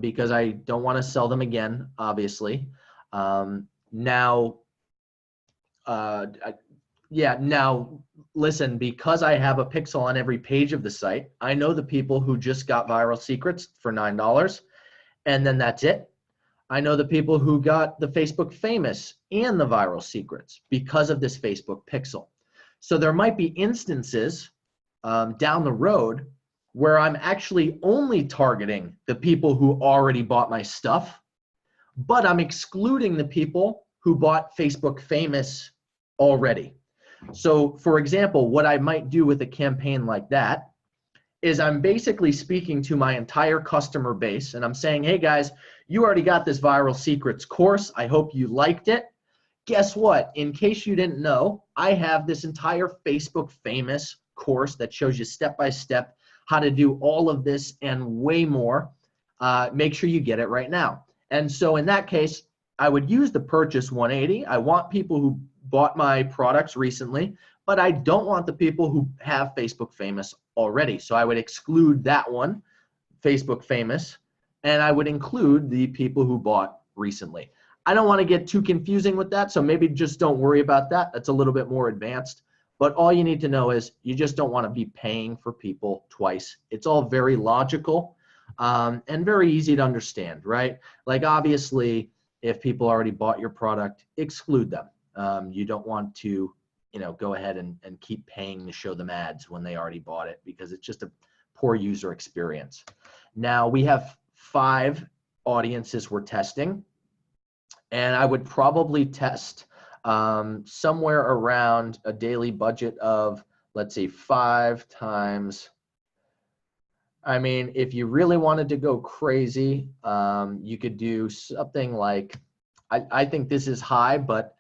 A: because I don't want to sell them again, obviously. Now, listen, because I have a pixel on every page of the site, I know the people who just got Viral Secrets for $9, and then that's it. I know the people who got the Facebook Famous and the Viral Secrets because of this Facebook pixel. So there might be instances down the road where I'm actually only targeting the people who already bought my stuff, but I'm excluding the people who bought Facebook Famous already. So for example, what I might do with a campaign like that is I'm basically speaking to my entire customer base and I'm saying, hey guys, you already got this Viral Secrets course. I hope you liked it. Guess what? In case you didn't know, I have this entire Facebook Famous course that shows you step-by-step how to do all of this and way more. Make sure you get it right now. And so in that case, I would use the purchase 180. I want people who bought my products recently, but I don't want the people who have Facebook Famous already. So I would exclude that one, Facebook Famous, and I would include the people who bought recently. I don't want to get too confusing with that, so maybe just don't worry about that. That's a little bit more advanced. But all you need to know is you just don't want to be paying for people twice. It's all very logical and very easy to understand, right? Like obviously, if people already bought your product, exclude them. You don't want to, go ahead and keep paying to show them ads when they already bought it because it's just a poor user experience. Now we have 5 audiences we're testing, and I would probably test somewhere around a daily budget of, let's say, 5 times. I mean, if you really wanted to go crazy, you could do something like, I think this is high, but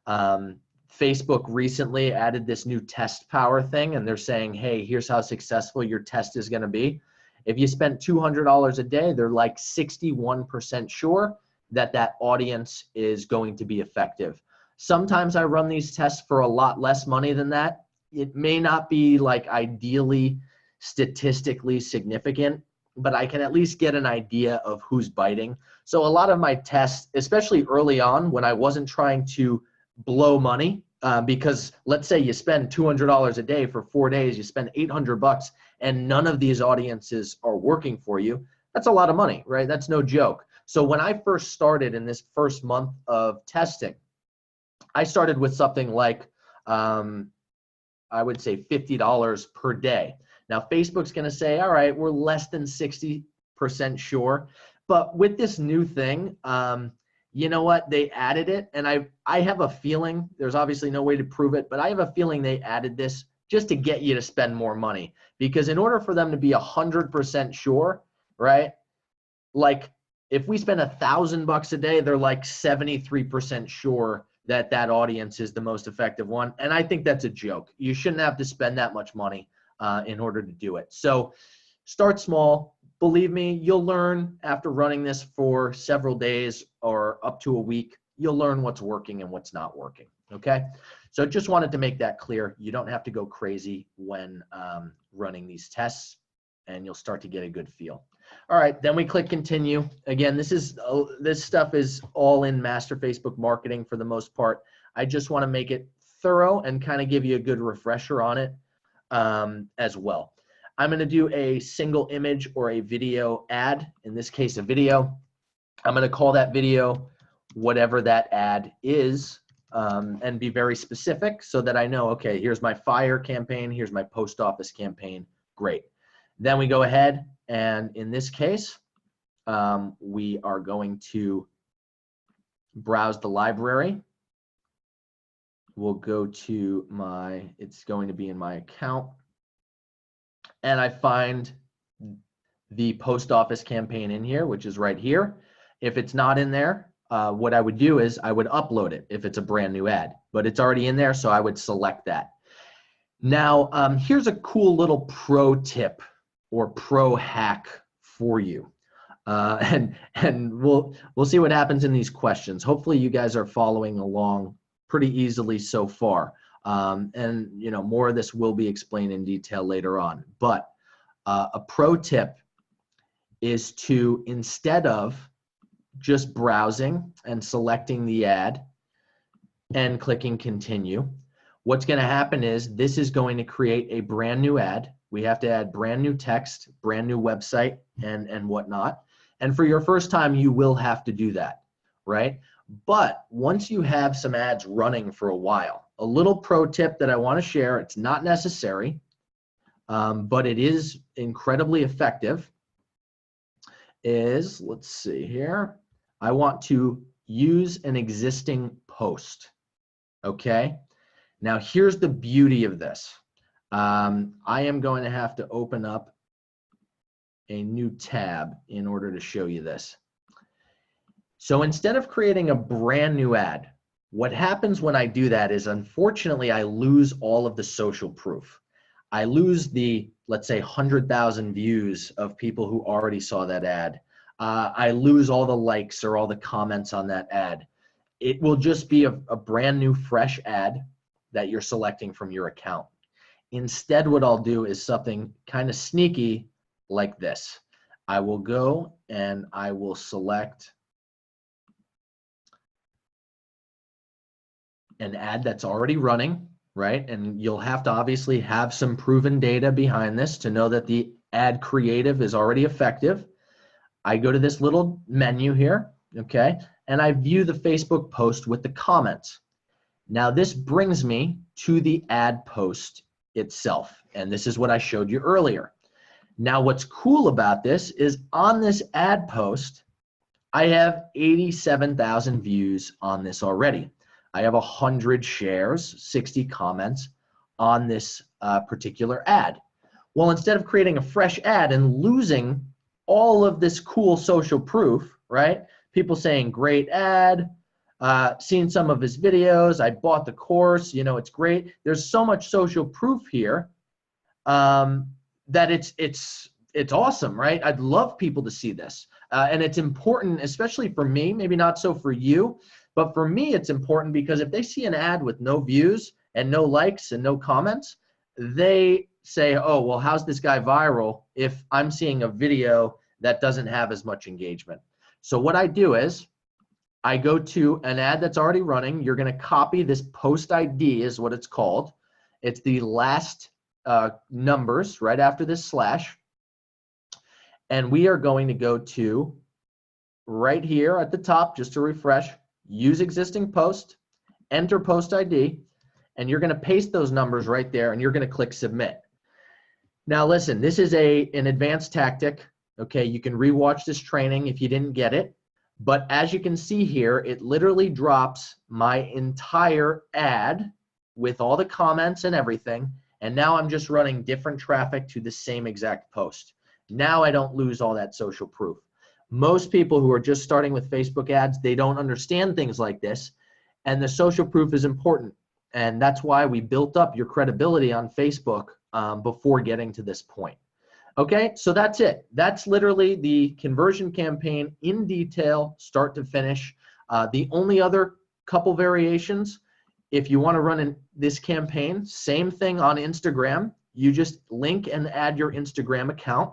A: Facebook recently added this new test power thing, and they're saying, hey, here's how successful your test is going to be. If you spend $200 a day, they're like 61% sure that that audience is going to be effective. Sometimes I run these tests for a lot less money than that. It may not be like ideally statistically significant, but I can at least get an idea of who's biting. So a lot of my tests, especially early on when I wasn't trying to blow money, because let's say you spend $200 a day for 4 days, you spend $800 and none of these audiences are working for you. That's a lot of money, right? That's no joke. So when I first started in this first month of testing, I started with something like, I would say $50 per day. Now Facebook's going to say, all right, we're less than 60% sure. But with this new thing, you know what? They added it, and I have a feeling, there's obviously no way to prove it, but I have a feeling they added this just to get you to spend more money. Because in order for them to be 100% sure, right? Like if we spend $1,000 a day, they're like 73% sure that that audience is the most effective one. And I think that's a joke. You shouldn't have to spend that much money in order to do it. So start small. Believe me, you'll learn after running this for several days or up to a week, you'll learn what's working and what's not working, okay? So just wanted to make that clear. You don't have to go crazy when running these tests, and you'll start to get a good feel. All right, then we click continue. Again, this stuff is all in Master Facebook Marketing for the most part. I just want to make it thorough and kind of give you a good refresher on it as well. I'm going to do a single image or a video ad, in this case a video. I'm going to call that video whatever that ad is and be very specific so that I know, okay, here's my fire campaign, here's my post office campaign, great. Then we go ahead And in this case, we are going to browse the library. We'll go to it's going to be in my account. And I find the post office campaign in here, which is right here. If it's not in there, what I would do is I would upload it if it's a brand new ad, but it's already in there, so I would select that. Now, here's a cool little pro tip or pro hack for you. And we'll see what happens in these questions. Hopefully you guys are following along pretty easily so far. And more of this will be explained in detail later on. But a pro tip is to, instead of just browsing and selecting the ad and clicking continue, what's going to happen is this is going to create a brand new ad. We have to add brand new text, brand new website, and whatnot. And for your first time, you will have to do that, right? But once you have some ads running for a while, a little pro tip that I want to share, it's not necessary, but it is incredibly effective, is, let's see here, I want to use an existing post, okay? Now here's the beauty of this. I am going to have to open up a new tab in order to show you this. So instead of creating a brand new ad, what happens when I do that is, unfortunately, I lose all of the social proof. I lose the, let's say, 100,000 views of people who already saw that ad. I lose all the likes or all the comments on that ad. It will just be a brand new, fresh ad that you're selecting from your account. Instead, what I'll do is something kind of sneaky like this. I will go and I will select an ad that's already running, right? And you'll have to obviously have some proven data behind this to know that the ad creative is already effective. I go to this little menu here, okay? And I view the Facebook post with the comments. Now this brings me to the ad post itself. And this is what I showed you earlier. Now what's cool about this is on this ad post, I have 87,000 views on this already. I have 100 shares, 60 comments on this particular ad. Well, instead of creating a fresh ad and losing all of this cool social proof, right? People saying, great ad, seen some of his videos, I bought the course, it's great. There's so much social proof here that it's awesome, right? I'd love people to see this. And it's important, especially for me, maybe not so for you, but for me, it's important because if they see an ad with no views and no likes and no comments, they say, oh, well, how's this guy viral if I'm seeing a video that doesn't have as much engagement? So what I do is I go to an ad that's already running. You're going to copy this post ID is what it's called. It's the last numbers right after this slash. And we are going to go to right here at the top, just to refresh, use existing post, enter post ID, and you're going to paste those numbers right there, and you're going to click submit. Now listen, this is an advanced tactic. Okay, you can rewatch this training if you didn't get it. But as you can see here, it literally drops my entire ad with all the comments and everything. And now I'm just running different traffic to the same exact post. Now I don't lose all that social proof. Most people who are just starting with Facebook ads, they don't understand things like this. And the social proof is important. And that's why we built up your credibility on Facebook before getting to this point. Okay, so that's it. That's literally the conversion campaign in detail, start to finish. The only other couple variations, if you want to run this campaign, same thing on Instagram. You just link and add your Instagram account.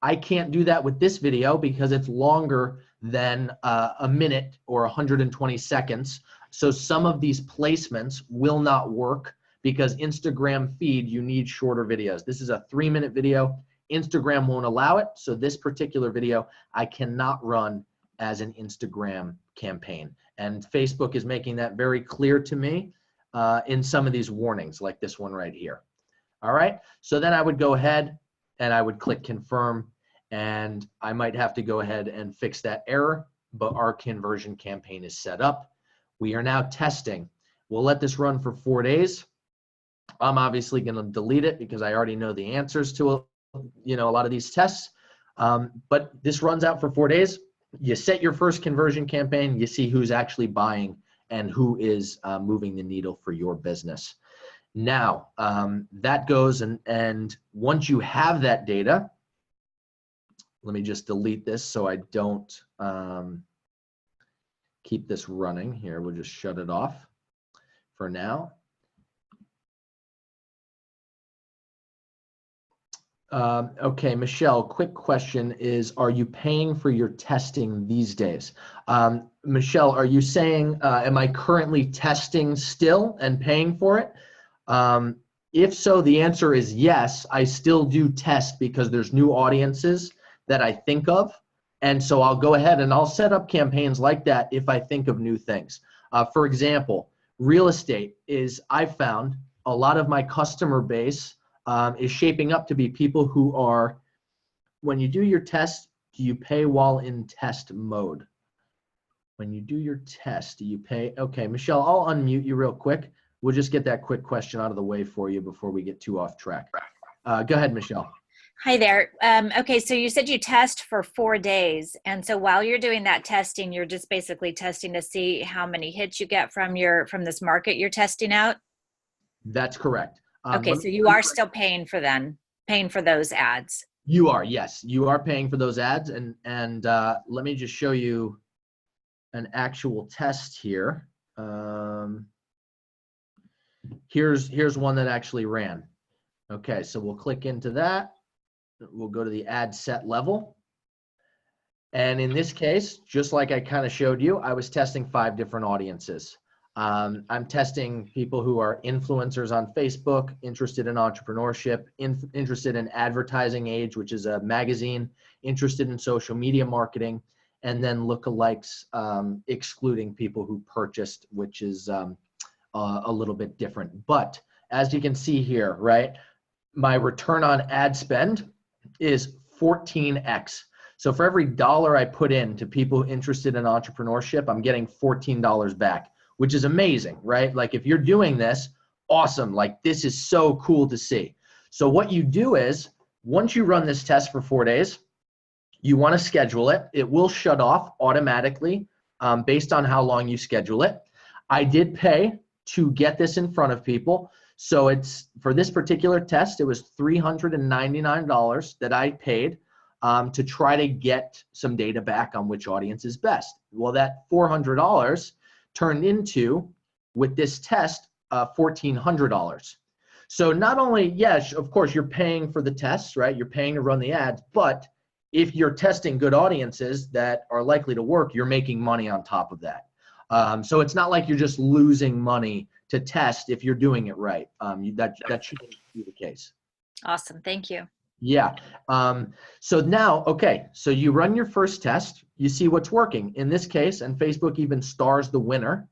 A: I can't do that with this video because it's longer than a minute or 120 seconds. So some of these placements will not work because Instagram feed, you need shorter videos. This is a 3-minute video. Instagram won't allow it. So this particular video, I cannot run as an Instagram campaign. And Facebook is making that very clear to me in some of these warnings, like this one right here. All right, so then I would go ahead and I would click confirm, and I might have to go ahead and fix that error, but our conversion campaign is set up. We are now testing. We'll let this run for 4 days. I'm obviously going to delete it because I already know the answers to a lot of these tests. But this runs out for 4 days. You set your first conversion campaign. You see who's actually buying and who is moving the needle for your business. Now, that goes, and once you have that data, let me just delete this so I don't keep this running here. We'll just shut it off for now. Okay, Michelle, quick question is, are you paying for your testing these days? Michelle, are you saying, am I currently testing still and paying for it? If so, the answer is yes. I still do test because there's new audiences that I think of. And so I'll go ahead and I'll set up campaigns like that if I think of new things. For example, real estate is, I found a lot of my customer base is shaping up to be people who are, when you do your test, do you pay while in test mode? When you do your test, do you pay? Okay, Michelle, I'll unmute you real quick. We'll just get that quick question out of the way for you before we get too off track. Go ahead, Michelle.
C: Hi there. Okay, so you said you test for 4 days. And so while you're doing that testing, you're just basically testing to see how many hits you get from this market you're testing out?
A: That's correct.
C: Okay, so you are still paying for those ads.
A: You are, yes. You are paying for those ads. And let me just show you an actual test here. Here's one that actually ran. Okay, so we'll click into that. We'll go to the ad set level. And in this case, just like I kind of showed you, I was testing 5 different audiences. I'm testing people who are influencers on Facebook, interested in entrepreneurship, interested in Advertising Age, which is a magazine, interested in social media marketing, and then lookalikes, excluding people who purchased, which is a little bit different. But as you can see here, right, my return on ad spend is 14x. So for every dollar I put in to people interested in entrepreneurship, I'm getting $14 back, which is amazing, right? Like if you're doing this, awesome. Like this is so cool to see. So what you do is, once you run this test for 4 days, you want to schedule it. It will shut off automatically based on how long you schedule it. I did pay to get this in front of people. So it's, for this particular test, it was $399 that I paid to try to get some data back on which audience is best. Well, that $400 turned into, with this test, $1,400. So not only, yes, of course, you're paying for the tests, right? You're paying to run the ads, but if you're testing good audiences that are likely to work, you're making money on top of that. So it's not like you're just losing money to test if you're doing it right. That shouldn't be the case.
C: Awesome, thank you.
A: Yeah. So now, okay, so you run your first test, you see what's working. In this case, and Facebook even stars the winner,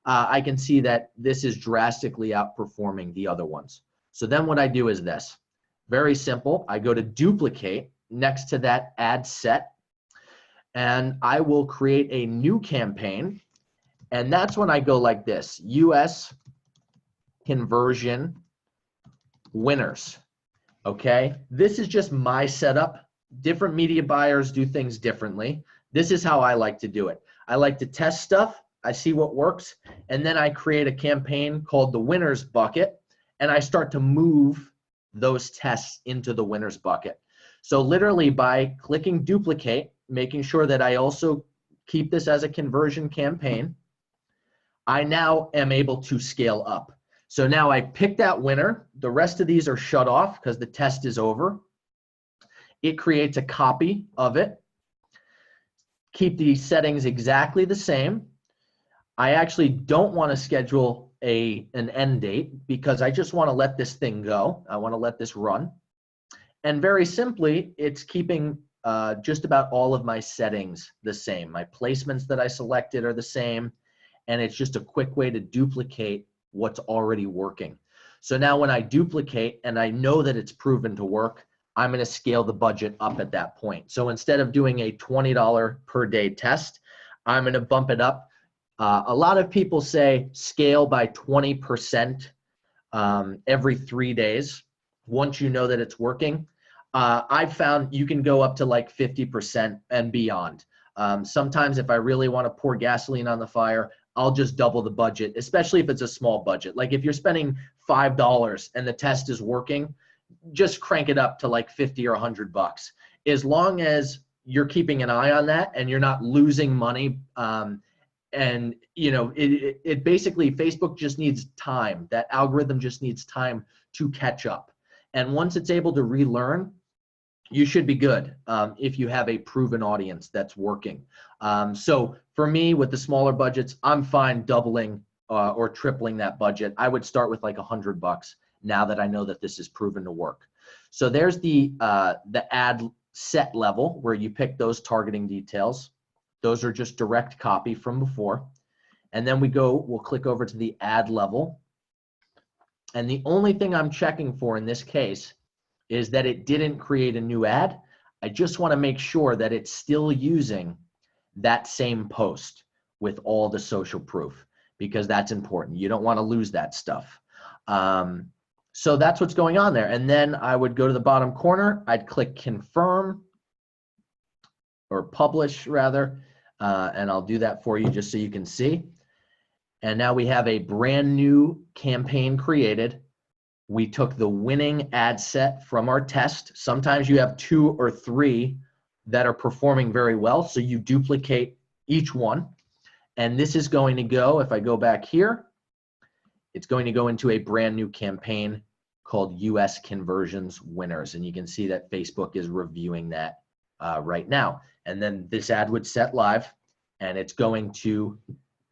A: I can see that this is drastically outperforming the other ones. So then what I do is this. Very simple. I go to duplicate next to that ad set, and I will create a new campaign. And that's when I go like this: US conversion winners. Okay, this is just my setup. Different media buyers do things differently. This is how I like to do it. I like to test stuff. I see what works. And then I create a campaign called the winners bucket. And I start to move those tests into the winners bucket. So literally by clicking duplicate, making sure that I also keep this as a conversion campaign, I now am able to scale up. So now I pick that winner. The rest of these are shut off because the test is over. It creates a copy of it. Keep the settings exactly the same. I actually don't want to schedule an end date because I just want to let this thing go. I want to let this run. And very simply, it's keeping just about all of my settings the same. My placements that I selected are the same. And it's just a quick way to duplicate what's already working. So now when I duplicate and I know that it's proven to work, I'm going to scale the budget up at that point. So instead of doing a $20 per day test, I'm going to bump it up. A lot of people say scale by 20% every 3 days once you know that it's working. I've found you can go up to like 50% and beyond. Sometimes if I really want to pour gasoline on the fire, I'll just double the budget, especially if it's a small budget. Like if you're spending $5 and the test is working, just crank it up to like 50 or $100. As long as you're keeping an eye on that and you're not losing money. And you know, it basically, Facebook just needs time. That algorithm just needs time to catch up. And once it's able to relearn, you should be good if you have a proven audience that's working. So for me, with the smaller budgets, I'm fine doubling or tripling that budget. I would start with like $100 now that I know that this is proven to work. So there's the ad set level where you pick those targeting details. Those are just direct copy from before. And then we'll click over to the ad level. And the only thing I'm checking for in this case is that it didn't create a new ad. I just want to make sure that it's still using that same post with all the social proof, because that's important. You don't want to lose that stuff. So that's what's going on there. And then I would go to the bottom corner. I'd click confirm or publish rather. And I'll do that for you just so you can see. And now we have a brand new campaign created. We took the winning ad set from our test. Sometimes you have 2 or 3 that are performing very well, so you duplicate each one. And this is going to go, if I go back here, it's going to go into a brand new campaign called US Conversions Winners. And you can see that Facebook is reviewing that right now. And then this ad would set live, and it's going to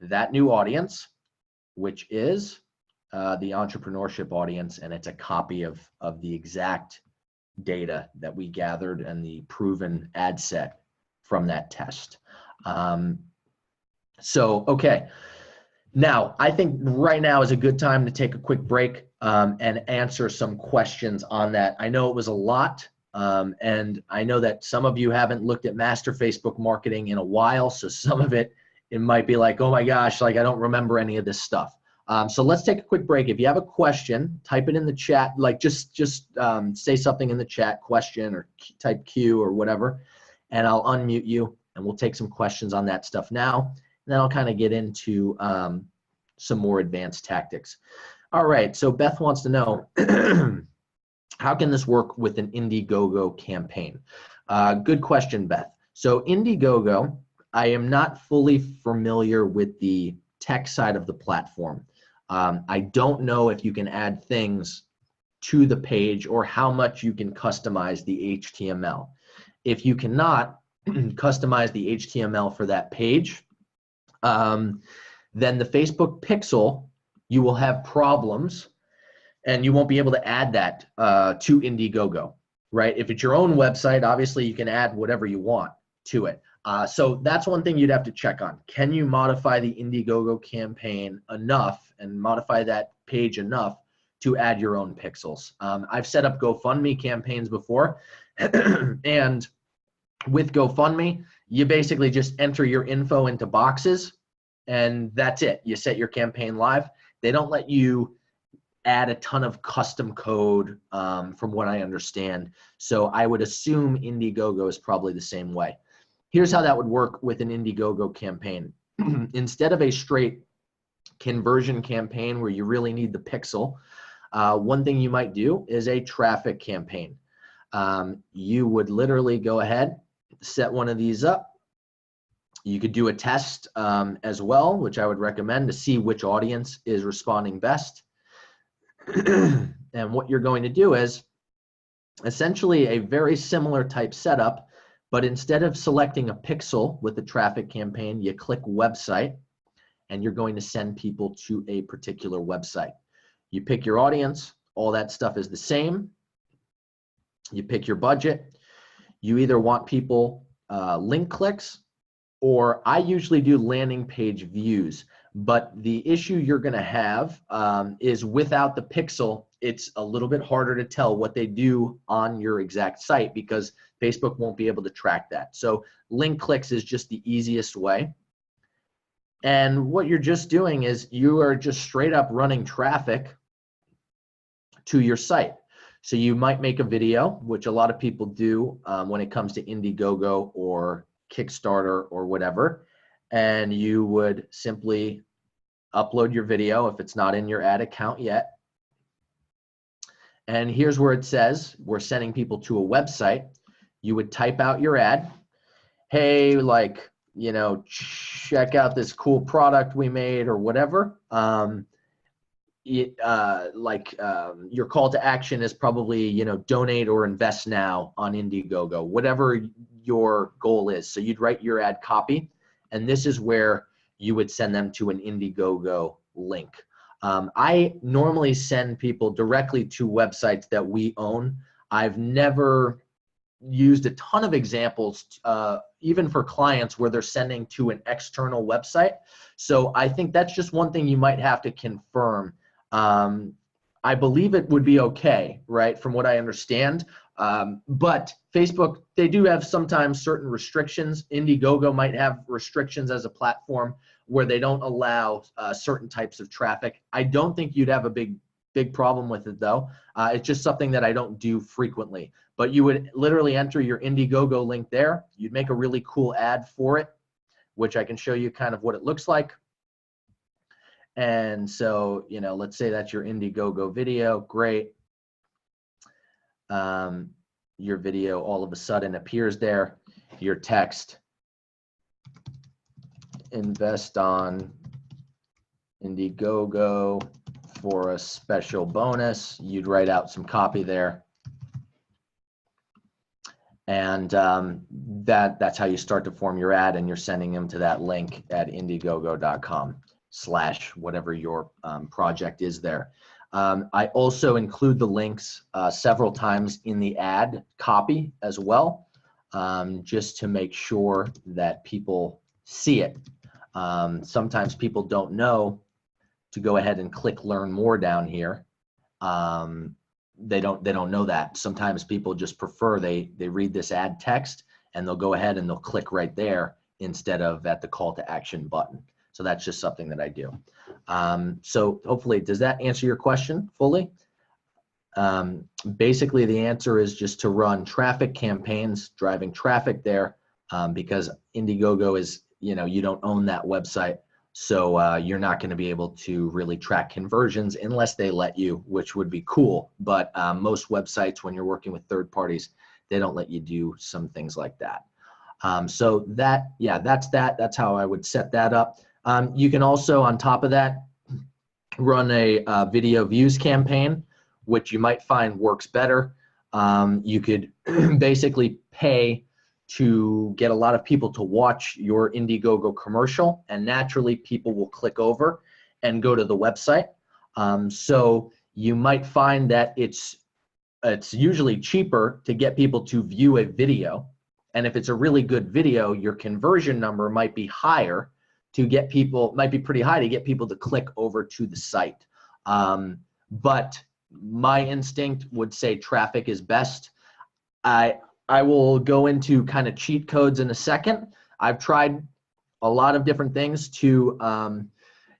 A: that new audience, which is the entrepreneurship audience, and it's a copy of the exact data that we gathered and the proven ad set from that test. So, okay. Now, I think right now is a good time to take a quick break and answer some questions on that. I know it was a lot, and I know that some of you haven't looked at Master Facebook Marketing in a while, so some of it might be like, oh my gosh, like I don't remember any of this stuff. So let's take a quick break. If you have a question, type it in the chat, like just say something in the chat, question, or type Q or whatever, and I'll unmute you, and we'll take some questions on that stuff now. And then I'll kind of get into some more advanced tactics. All right, so Beth wants to know, how can this work with an Indiegogo campaign? Good question, Beth. So Indiegogo, I am not fully familiar with the tech side of the platform. I don't know if you can add things to the page or how much you can customize the HTML. If you cannot customize the HTML for that page, then the Facebook pixel, you will have problems and you won't be able to add that to Indiegogo, right? If it's your own website, obviously you can add whatever you want to it. So that's one thing you'd have to check on. Can you modify the Indiegogo campaign enough and modify that page enough to add your own pixels? I've set up GoFundMe campaigns before, and with GoFundMe, you basically just enter your info into boxes, and that's it. You set your campaign live. They don't let you add a ton of custom code from what I understand. So I would assume Indiegogo is probably the same way. Here's how that would work with an Indiegogo campaign. Instead of a straight conversion campaign where you really need the pixel, one thing you might do is a traffic campaign. You would literally go ahead, set one of these up. You could do a test as well, which I would recommend to see which audience is responding best. And what you're going to do is essentially a very similar type setup, but instead of selecting a pixel with the traffic campaign, you click website, and you're going to send people to a particular website. You pick your audience, all that stuff is the same. You pick your budget. You either want people link clicks, or I usually do landing page views. But the issue you're going to have is without the pixel, it's a little bit harder to tell what they do on your exact site because Facebook won't be able to track that. So link clicks is just the easiest way. And what you're just doing is you are just straight up running traffic to your site. So you might make a video, which a lot of people do when it comes to Indiegogo or Kickstarter or whatever, and you would simply upload your video if it's not in your ad account yet. And here's where it says we're sending people to a website. You would type out your ad. Hey, like, you know, check out this cool product we made or whatever. Your call to action is probably, you know, donate or invest now on Indiegogo, whatever your goal is. So you'd write your ad copy, and this is where you would send them to an Indiegogo link. I normally send people directly to websites that we own. I've never used a ton of examples, even for clients where they're sending to an external website. So I think that's just one thing you might have to confirm. I believe it would be okay, right, from what I understand. But Facebook, they do have sometimes certain restrictions. Indiegogo might have restrictions as a platform where they don't allow certain types of traffic. I don't think you'd have a big problem with it though. It's just something that I don't do frequently. But you would literally enter your Indiegogo link there. You'd make a really cool ad for it, which I can show you kind of what it looks like. And so, you know, let's say that's your Indiegogo video. Great. Your video all of a sudden appears there. Your text, invest on Indiegogo for a special bonus. You'd write out some copy there. And that's how you start to form your ad, and you're sending them to that link at indiegogo.com/ whatever your project is there. I also include the links several times in the ad copy as well, just to make sure that people see it. Sometimes people don't know to go ahead and click learn more down here. They don't know that. Sometimes people just prefer they read this ad text and they'll go ahead and they'll click right there instead of at the call to action button. So that's just something that I do. So hopefully, does that answer your question fully? Basically, the answer is just to run traffic campaigns, driving traffic there, because Indiegogo is, you know, you don't own that website. So you're not going to be able to really track conversions unless they let you, which would be cool. But most websites, when you're working with third parties, they don't let you do some things like that. So that, yeah, that's how I would set that up. You can also, on top of that, run a video views campaign, which you might find works better. You could basically pay to get a lot of people to watch your Indiegogo commercial, and naturally people will click over and go to the website. So you might find that it's usually cheaper to get people to view a video, and if it's a really good video, your conversion number might be higher to get people, might be pretty high to get people to click over to the site. But my instinct would say traffic is best. I will go into kind of cheat codes in a second. I've tried a lot of different things to,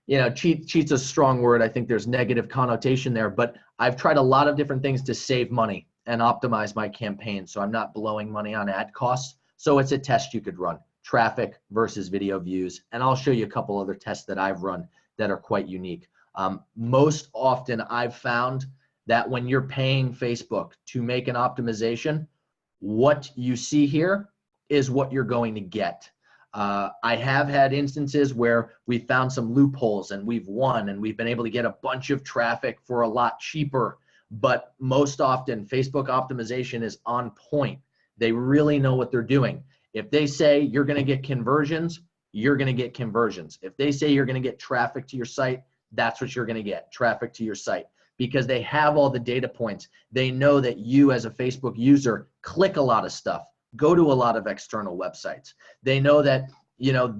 A: you know, cheat's a strong word. I think there's negative connotation there, but I've tried a lot of different things to save money and optimize my campaign so I'm not blowing money on ad costs. So it's a test you could run, traffic versus video views. And I'll show you a couple other tests that I've run that are quite unique. Most often I've found that when you're paying Facebook to make an optimization, what you see here is what you're going to get. I have had instances where we found some loopholes and we've won and we've been able to get a bunch of traffic for a lot cheaper, but most often Facebook optimization is on point. They really know what they're doing. If they say you're going to get conversions, you're going to get conversions. If they say you're going to get traffic to your site, that's what you're going to get, traffic to your site, because they have all the data points. They know that you as a Facebook user click a lot of stuff, go to a lot of external websites. They know that,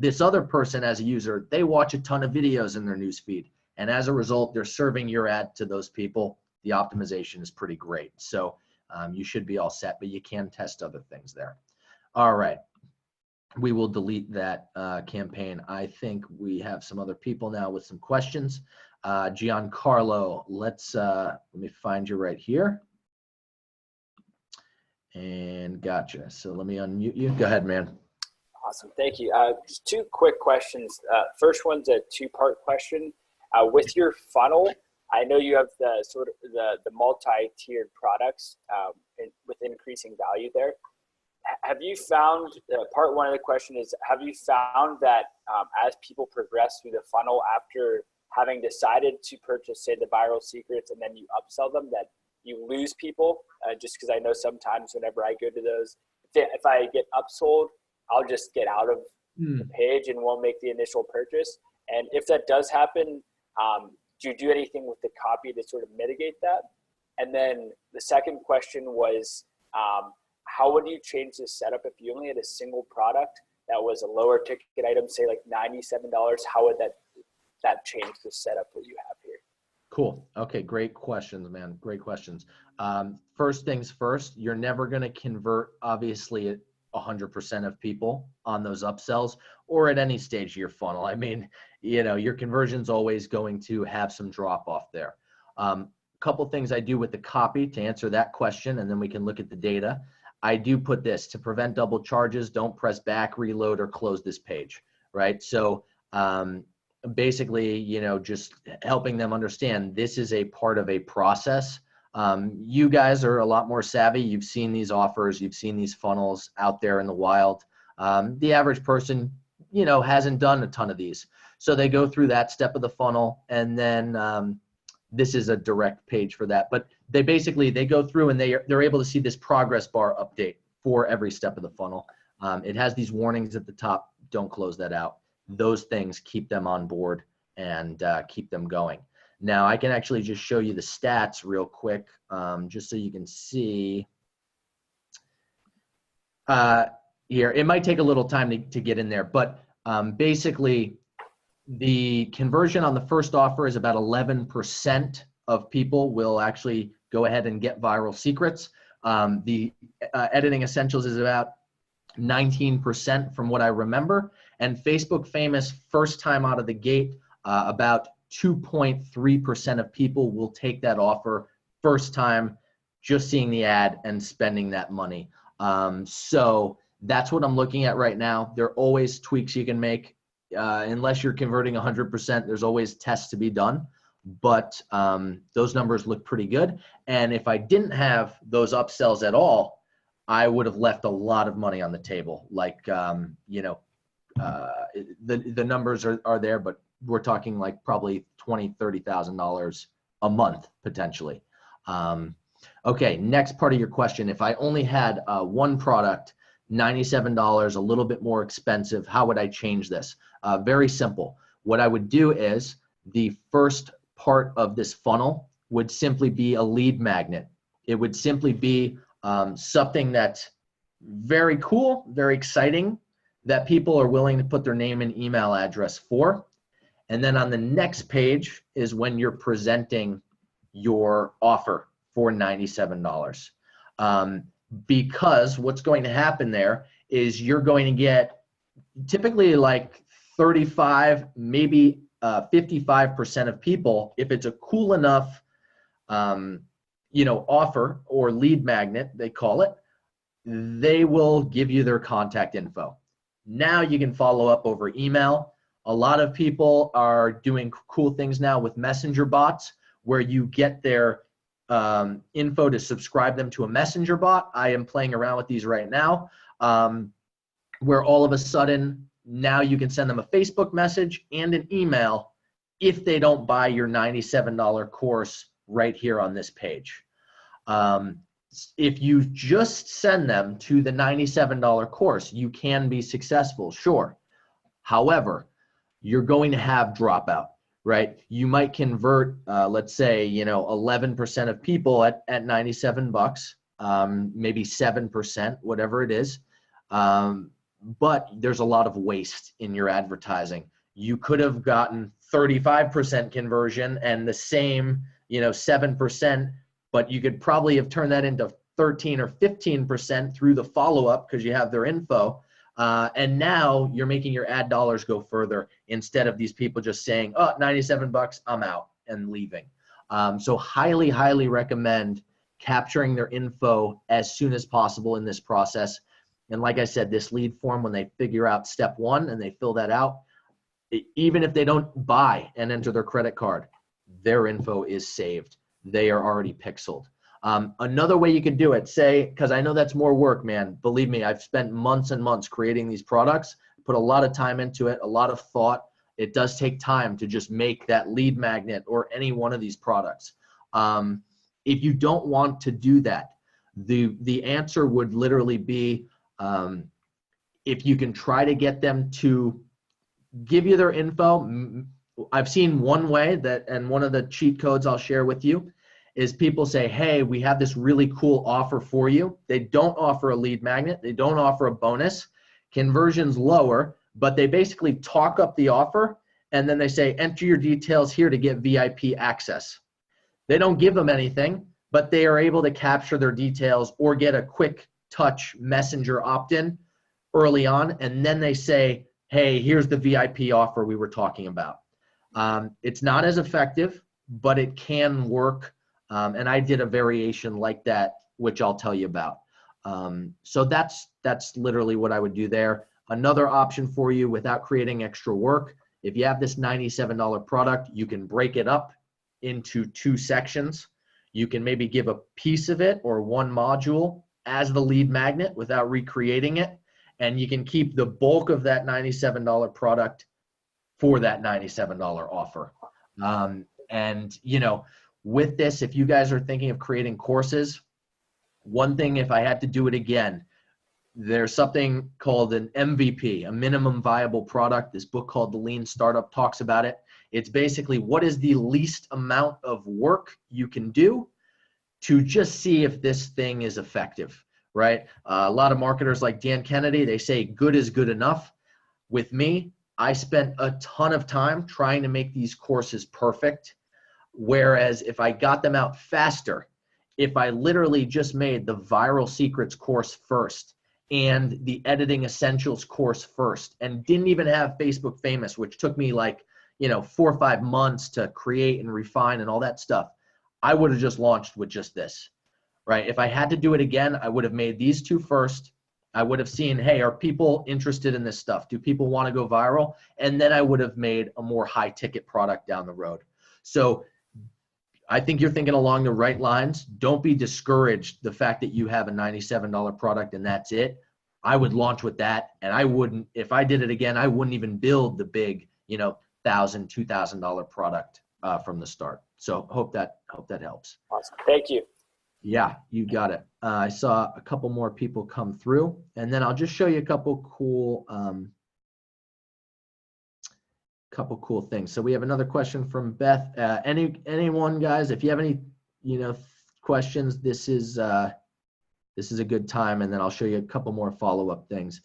A: this other person as a user, they watch a ton of videos in their newsfeed. And as a result, they're serving your ad to those people. The optimization is pretty great. So you should be all set, but you can test other things there. All right. We will delete that campaign. I think we have some other people now with some questions. Giancarlo, let me find you right here. And gotcha. So let me unmute you. Go ahead, man.
D: Awesome. Thank you. Just two quick questions. First one's a two-part question. With your funnel, I know you have the sort of the multi-tiered products with increasing value there. Have you found, part one of the question is, have you found that as people progress through the funnel after having decided to purchase, say, the Viral Secrets, and then you upsell them, that you lose people? Just because I know sometimes whenever I go to those, if I get upsold, I'll just get out of the page and won't make the initial purchase. And if that does happen, do you do anything with the copy to sort of mitigate that? And then the second question was, how would you change the setup if you only had a single product that was a lower ticket item, say like $97? How would that change the setup that you have here?
A: Cool. Okay, great questions, man. Great questions. First things first, you're never going to convert, obviously, 100% of people on those upsells or at any stage of your funnel. I mean, your conversion's always going to have some drop off there. Couple things I do with the copy to answer that question, and then we can look at the data. I do put this: to prevent double charges, don't press back, reload, or close this page, right? So basically, just helping them understand this is a part of a process. You guys are a lot more savvy. You've seen these offers, you've seen these funnels out there in the wild. The average person, hasn't done a ton of these. So they go through that step of the funnel, and then this is a direct page for that. But they go through and they're able to see this progress bar update for every step of the funnel. It has these warnings at the top. Don't close that out. Those things keep them on board and keep them going. Now I can actually just show you the stats real quick, just so you can see here. It might take a little time to get in there, but basically the conversion on the first offer is about 11% of people will actually go ahead and get Viral Secrets. The Editing Essentials is about 19% from what I remember. And Facebook Famous, first time out of the gate, about 2.3% of people will take that offer first time, just seeing the ad and spending that money. So that's what I'm looking at right now. There are always tweaks you can make. Unless you're converting 100%, there's always tests to be done. But those numbers look pretty good. And if I didn't have those upsells at all, I would have left a lot of money on the table. Like, the numbers are there, but we're talking like probably $20,000, $30,000 a month potentially. Okay, next part of your question. If I only had one product, $97, a little bit more expensive, how would I change this? Very simple. What I would do is the first part of this funnel would simply be a lead magnet. It would simply be something that's very cool, very exciting, that people are willing to put their name and email address for. And then on the next page is when you're presenting your offer for $97. Because what's going to happen there is you're going to get typically like 35, maybe 55% of people, if it's a cool enough offer or lead magnet, they call it, they will give you their contact info. Now you can follow up over email. A lot of people are doing cool things now with messenger bots where you get their info to subscribe them to a messenger bot. I am playing around with these right now, where all of a sudden now you can send them a Facebook message and an email if they don't buy your $97 course right here on this page. If you just send them to the $97 course, you can be successful, sure. However, you're going to have dropout, right? You might convert, let's say, 11% of people at $97, maybe 7%, whatever it is. but there's a lot of waste in your advertising. You could have gotten 35% conversion and the same, 7%, but you could probably have turned that into 13 or 15% through the follow-up because you have their info. And now you're making your ad dollars go further instead of these people just saying, oh, $97, I'm out and leaving. So highly, highly recommend capturing their info as soon as possible in this process. And like I said, this lead form, when they figure out step one and they fill that out, even if they don't buy and enter their credit card, their info is saved. They are already pixeled. Another way you could do it, say, because I know that's more work, man. Believe me, I've spent months and months creating these products, put a lot of time into it, a lot of thought. It does take time to just make that lead magnet or any one of these products. If you don't want to do that, the answer would literally be if you can try to get them to give you their info. I've seen one way that, and one of the cheat codes I'll share with you is people say, hey, we have this really cool offer for you. They don't offer a lead magnet. They don't offer a bonus. Conversion's lower, but they basically talk up the offer and then they say, enter your details here to get VIP access. They don't give them anything, but they are able to capture their details or get a quick touch messenger opt-in early on. And then they say, hey, here's the VIP offer we were talking about. It's not as effective, but it can work. And I did a variation like that, which I'll tell you about. So that's literally what I would do there. Another option for you without creating extra work, if you have this $97 product, you can break it up into 2 sections. You can maybe give a piece of it or one module as the lead magnet without recreating it. And you can keep the bulk of that $97 product for that $97 offer. And, with this, if you guys are thinking of creating courses, one thing, if I had to do it again, there's something called an MVP, a minimum viable product. This book called The Lean Startup talks about it. It's basically what is the least amount of work you can do to just see if this thing is effective, right? A lot of marketers like Dan Kennedy, they say good is good enough. With me, I spent a ton of time trying to make these courses perfect. Whereas if I got them out faster, if I literally just made the Viral Secrets course first and the Editing Essentials course first and didn't even have Facebook Famous, which took me 4 or 5 months to create and refine and all that stuff, I would have just launched with just this, right? If I had to do it again, I would have made these 2 first. I would have seen, hey, are people interested in this stuff? Do people want to go viral? And then I would have made a more high ticket product down the road. So I think you're thinking along the right lines. Don't be discouraged the fact that you have a $97 product and that's it. I would launch with that. And I wouldn't, if I did it again, I wouldn't even build the big, $1,000, $2,000 product from the start. So hope that helps.
D: Awesome. Thank you.
A: Yeah, you got it. I saw a couple more people come through, and then I'll just show you a couple cool things. So we have another question from Beth. Anyone, guys, if you have any questions, this is a good time, and then I'll show you a couple more follow-up things.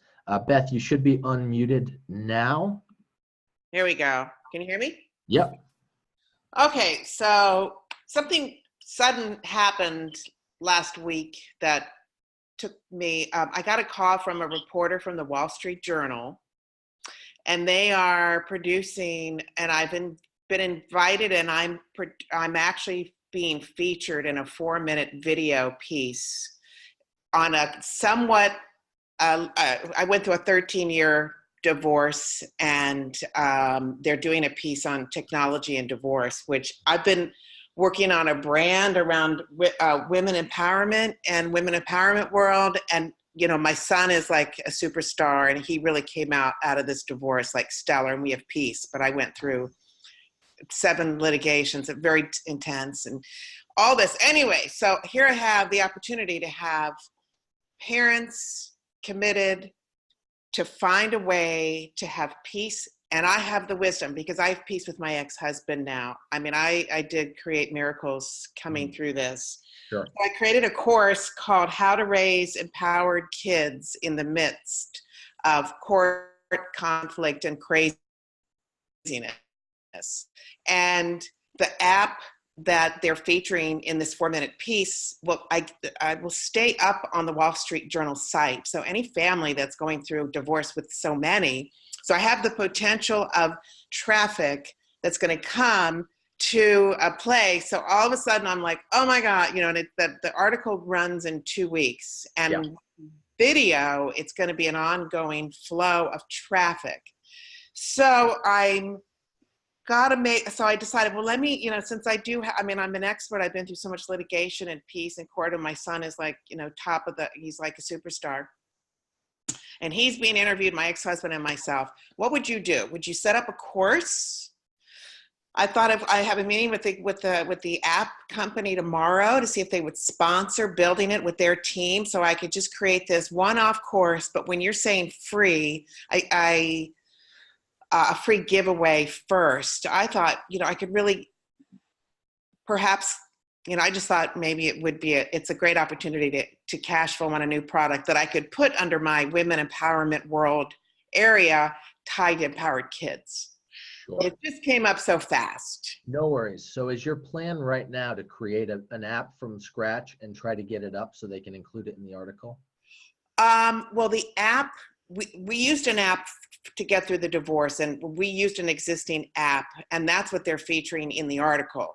A: Beth, you should be unmuted now.
E: Here we go. Can you hear me?
A: Yep.
E: Okay, so something sudden happened last week that took me, I got a call from a reporter from the Wall Street Journal, and they are producing, and I've been invited, and I'm actually being featured in a 4-minute video piece on a somewhat, I went through a 13-year divorce, and they're doing a piece on technology and divorce, which I've been working on a brand around women empowerment and women empowerment world. And, my son is like a superstar, and he really came out of this divorce like stellar, and we have peace. But I went through 7 litigations, very intense and all this. Anyway, so here I have the opportunity to have parents committed to find a way to have peace. And I have the wisdom because I have peace with my ex-husband now. I mean, I did create miracles coming through this.
A: Sure.
E: So I created a course called How to Raise Empowered Kids in the Midst of court conflict and craziness. And the app that they're featuring in this 4-minute piece, well, I will stay up on the Wall Street Journal site. So any family that's going through divorce with so many, so I have the potential of traffic that's going to come to a place. So all of a sudden I'm like, oh my God, you know, and the article runs in 2 weeks, and
A: Yeah.
E: video, it's going to be an ongoing flow of traffic. So I decided, well, let me, you know, since I do, I'm an expert, I've been through so much litigation and peace and court, and my son is like, you know, he's like a superstar. And he's being interviewed, my ex-husband and myself. What would you do? Would you set up a course? I thought I have a meeting with the app company tomorrow to see if they would sponsor building it with their team, so I could just create this one-off course. But when you're saying free, a free giveaway first, I thought, you know, I could really perhaps, you know, I just thought maybe it would be it's a great opportunity to cash flow on a new product that I could put under my Women Empowerment World area tied to Empowered Kids.
A: Sure.
E: It just came up so fast.
A: No worries. So is your plan right now to create an app from scratch and try to get it up so they can include it in the article?
E: Well, the app, we used an app to get through the divorce, and we used an existing app, and that's what they're featuring in the article.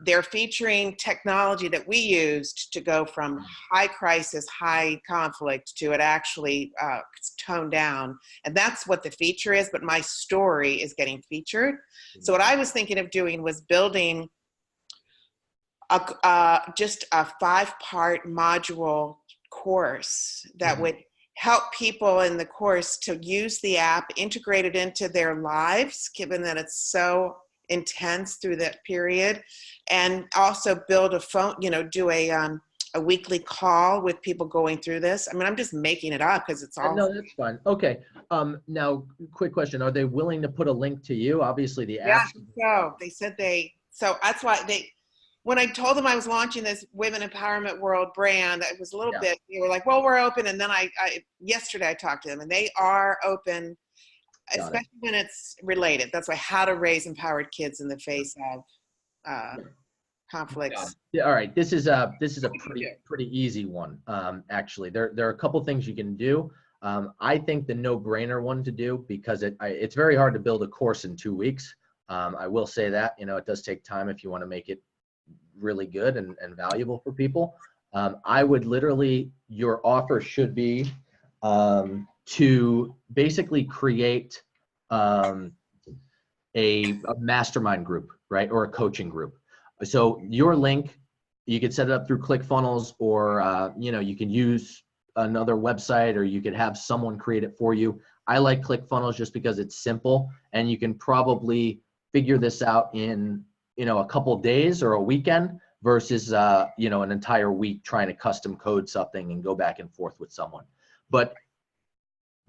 E: They're featuring technology that we used to go from high crisis, high conflict to it actually toned down. And that's what the feature is, but my story is getting featured. So what I was thinking of doing was building just a 5-part module course that would help people in the course to use the app, integrate it into their lives, given that it's so intense through that period, and also build a phone, you know, do a weekly call with people going through this. I mean, I'm just making it up because it's all.
A: No, that's fine. Okay. Now, quick question: are they willing to put a link to you? Obviously, the app.
E: Yeah. So they said so that's why when I told them I was launching this Women Empowerment World brand, it was a little bit. They were like, "Well, we're open." And then yesterday I talked to them, and they are open. Especially when it's related. That's why how to raise empowered kids in the face of conflicts.
A: Yeah, all right. This is a pretty easy one. Actually, there are a couple things you can do. I think the no-brainer one to do, because it's very hard to build a course in 2 weeks. I will say that, you know, it does take time if you want to make it really good and valuable for people. I would literally, your offer should be to basically create a mastermind group, right? Or a coaching group. So your link, you could set it up through ClickFunnels, or you know, you can use another website, or you could have someone create it for you. I like ClickFunnels just because it's simple, and you can probably figure this out in, you know, a couple days or a weekend versus you know, an entire week trying to custom code something and go back and forth with someone. But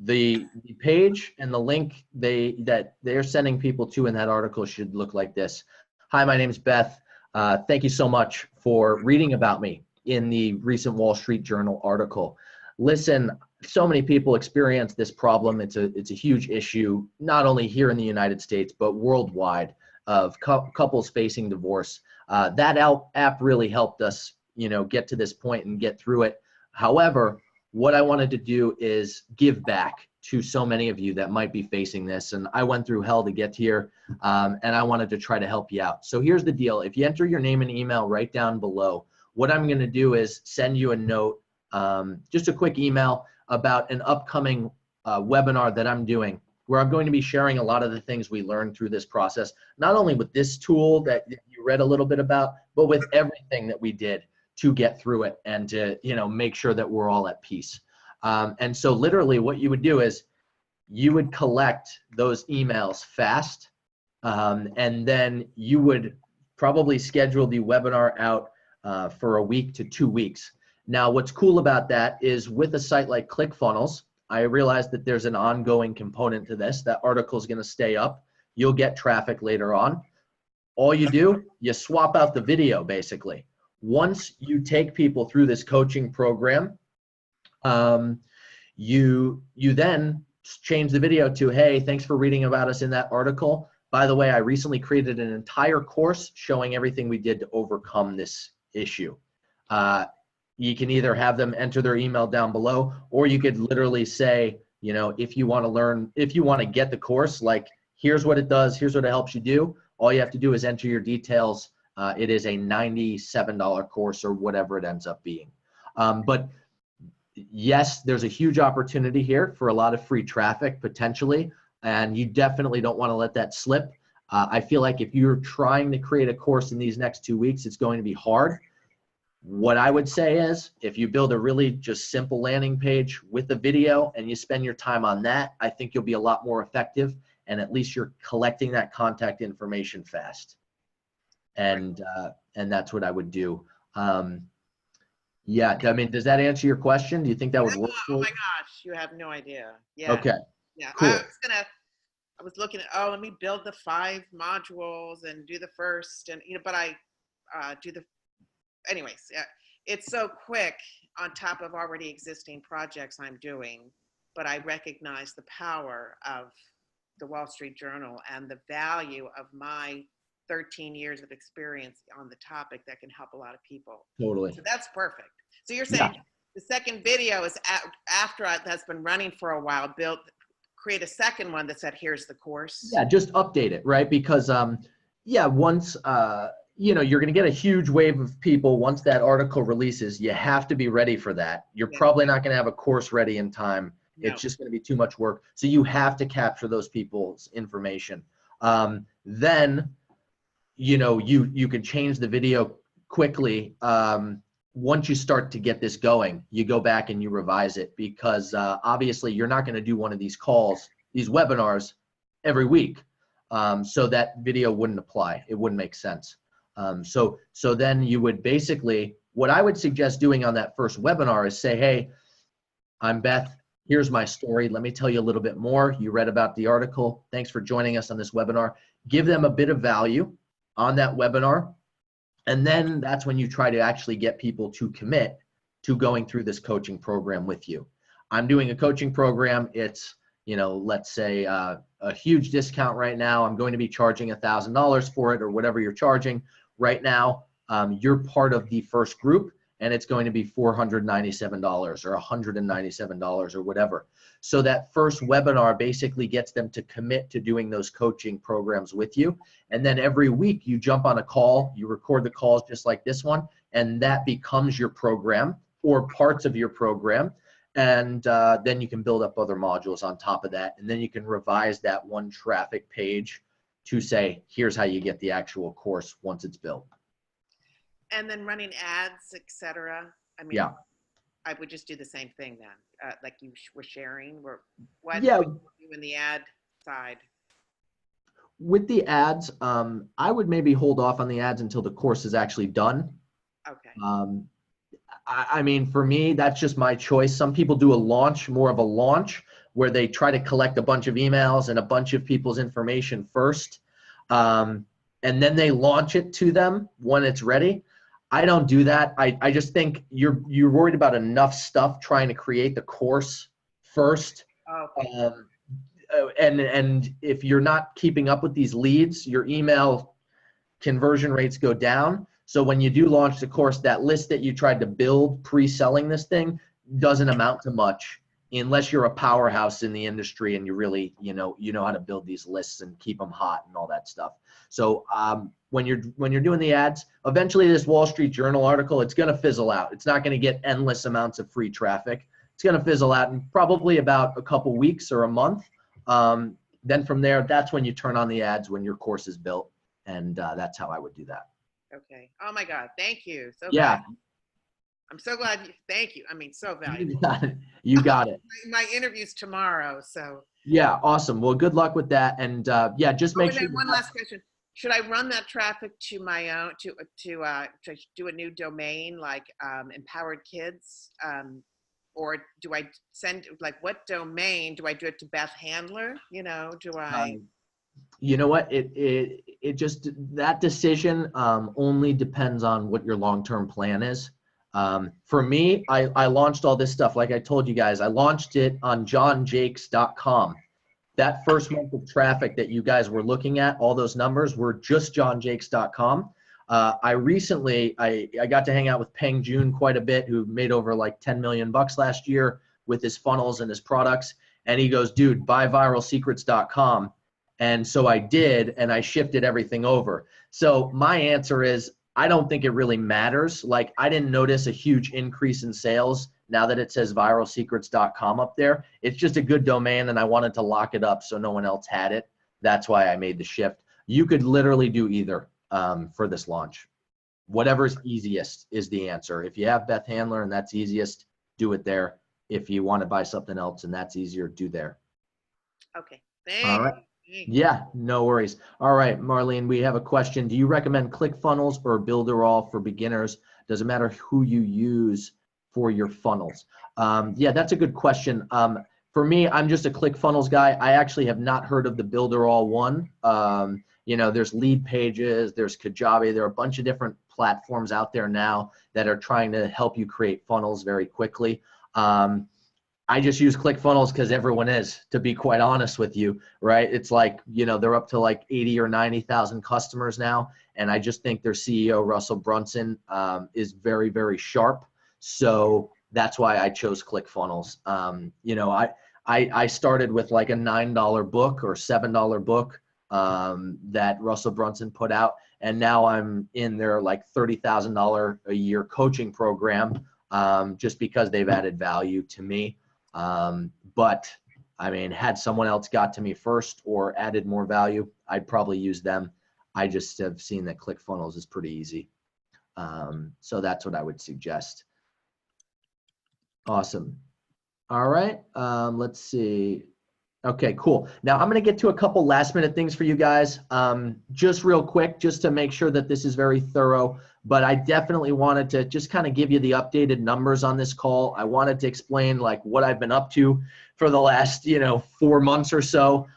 A: the page and the link that they're sending people to in that article should look like this. Hi, my name is Beth. Thank you so much for reading about me in the recent Wall Street Journal article. Listen, so many people experience this problem. It's a huge issue, not only here in the United States, but worldwide, of couples facing divorce. That app really helped us, you know, get to this point and get through it. However, what I wanted to do is give back to so many of you that might be facing this. And I went through hell to get here, and I wanted to try to help you out. So here's the deal. If you enter your name and email right down below, what I'm going to do is send you a note, just a quick email about an upcoming webinar that I'm doing, where I'm going to be sharing a lot of the things we learned through this process, not only with this tool that you read a little bit about, but with everything that we did to get through it and to, you know, make sure that we're all at peace. And so literally what you would do is you would collect those emails fast, and then you would probably schedule the webinar out for a week to 2 weeks. Now, what's cool about that is with a site like ClickFunnels, I realized that there's an ongoing component to this. That article is going to stay up. You'll get traffic later on. All you do, you swap out the video, basically. Once you take people through this coaching program, you then change the video to, hey, thanks for reading about us in that article. By the way, I recently created an entire course showing everything we did to overcome this issue. You can either have them enter their email down below, or you could literally say, you know, if you want to learn, if you want to get the course, like, here's what it does, here's what it helps you do. All you have to do is enter your details. It is a $97 course or whatever it ends up being. But yes, there's a huge opportunity here for a lot of free traffic potentially, and you definitely don't want to let that slip. I feel like if you're trying to create a course in these next 2 weeks, it's going to be hard. What I would say is, if you build a really just simple landing page with a video and you spend your time on that, I think you'll be a lot more effective, and at least you're collecting that contact information fast. And that's what I would do. Yeah, I mean, does that answer your question? Do you think that would work for you?
E: Oh my gosh, you have no idea. Yeah.
A: Okay.
E: Yeah.
A: Cool.
E: I was looking at, oh, let me build the 5 modules and do the first, and but I anyways, yeah, it's so quick on top of already existing projects I'm doing, but I recognize the power of the Wall Street Journal and the value of my 13 years of experience on the topic that can help a lot of people.
A: Totally.
E: So that's perfect. So you're saying the second video is after that's been running for a while, create a second one that said, here's the course.
A: Yeah, just update it, right? Because once you're going to get a huge wave of people once that article releases. You have to be ready for that. You're probably not going to have a course ready in time. No. It's just going to be too much work. So you have to capture those people's information. Then you can change the video quickly. Once you start to get this going, you go back and you revise it, because obviously you're not going to do one of these calls, these webinars every week. So that video wouldn't apply. It wouldn't make sense. So then you would basically, what I would suggest doing on that first webinar is say, hey, I'm Beth. Here's my story. Let me tell you a little bit more. You read about the article. Thanks for joining us on this webinar. Give them a bit of value on that webinar. And then that's when you try to actually get people to commit to going through this coaching program with you. I'm doing a coaching program. It's, let's say a huge discount right now. I'm going to be charging $1,000 for it, or whatever you're charging right now. You're part of the first group, and it's going to be $497 or $197 or whatever. So that first webinar basically gets them to commit to doing those coaching programs with you. And then every week you jump on a call, you record the calls just like this one, and that becomes your program or parts of your program. And then you can build up other modules on top of that. And then you can revise that one traffic page to say, here's how you get the actual course once it's built. And
E: then running ads, etc. I mean, yeah. I would just do the same thing then, like you were sharing. What would you do in the ad side?
A: With the ads, I would maybe hold off on the ads until the course is actually done.
E: Okay.
A: I mean, for me, that's just my choice. Some people do more of a launch, where they try to collect a bunch of emails and a bunch of people's information first, and then they launch it to them when it's ready. I don't do that. I just think you're worried about enough stuff trying to create the course first.
E: Okay.
A: And if you're not keeping up with these leads, your email conversion rates go down. So when you do launch the course, that list that you tried to build pre-selling this thing doesn't amount to much, unless you're a powerhouse in the industry and you really, you know how to build these lists and keep them hot and all that stuff. So when you're doing the ads, eventually this Wall Street Journal article, it's going to fizzle out. It's not going to get endless amounts of free traffic. It's going to fizzle out in probably about a couple weeks or a month. Then from there, that's when you turn on the ads, when your course is built. And that's how I would do that.
E: Okay. Oh my God. Thank you. So
A: yeah.
E: Glad. I'm so glad. Thank you. I mean, so valuable.
A: You got it.
E: My interview's tomorrow. So.
A: Yeah. Awesome. Well, good luck with that. And just make sure.
E: One last question. Should I run that traffic to my own, to do a new domain like Empowered Kids? Or do I send, like, what domain? Do I do it to Beth Handler? Do I?
A: You know what? It just, that decision only depends on what your long-term plan is. For me, I launched all this stuff. Like I told you guys, I launched it on johnjakes.com. That first month of traffic that you guys were looking at, all those numbers were just johnjakes.com. I recently, I got to hang out with Peng Joon quite a bit, who made over like 10 million bucks last year with his funnels and his products. And he goes, dude, buy viralsecrets.com. And so I did, and I shifted everything over. So my answer is, I don't think it really matters. Like, I didn't notice a huge increase in sales now that it says viralsecrets.com up there. It's just a good domain, and I wanted to lock it up so no one else had it. That's why I made the shift. You could literally do either for this launch. Whatever's easiest is the answer. If you have Beth Handler and that's easiest, do it there. If you want to buy something else and that's easier, do there.
E: Okay. Thanks.
A: All right. Yeah, no worries. All right, Marlene, we have a question. Do you recommend ClickFunnels or Builderall for beginners? Does it matter who you use for your funnels? Yeah, that's a good question. For me, I'm just a ClickFunnels guy. I actually have not heard of the Builderall one. You know, there's Lead Pages, there's Kajabi. There are a bunch of different platforms out there now that are trying to help you create funnels very quickly. I just use ClickFunnels because everyone is, to be quite honest with you, right? It's like, you know, they're up to like 80 or 90,000 customers now. And I just think their CEO, Russell Brunson, is very, very sharp. So that's why I chose ClickFunnels. You know, I started with like a $9 book or $7 book that Russell Brunson put out. And now I'm in their like $30,000 a year coaching program just because they've added value to me. But I mean, had someone else got to me first or added more value, I'd probably use them. I just have seen that ClickFunnels is pretty easy. So that's what I would suggest. Awesome. All right. Let's see. Okay, cool. Now I'm going to get to a couple last minute things for you guys. Just real quick, just to make sure that this is very thorough, but I definitely wanted to just kind of give you the updated numbers on this call. I wanted to explain like what I've been up to for the last, 4 months or so.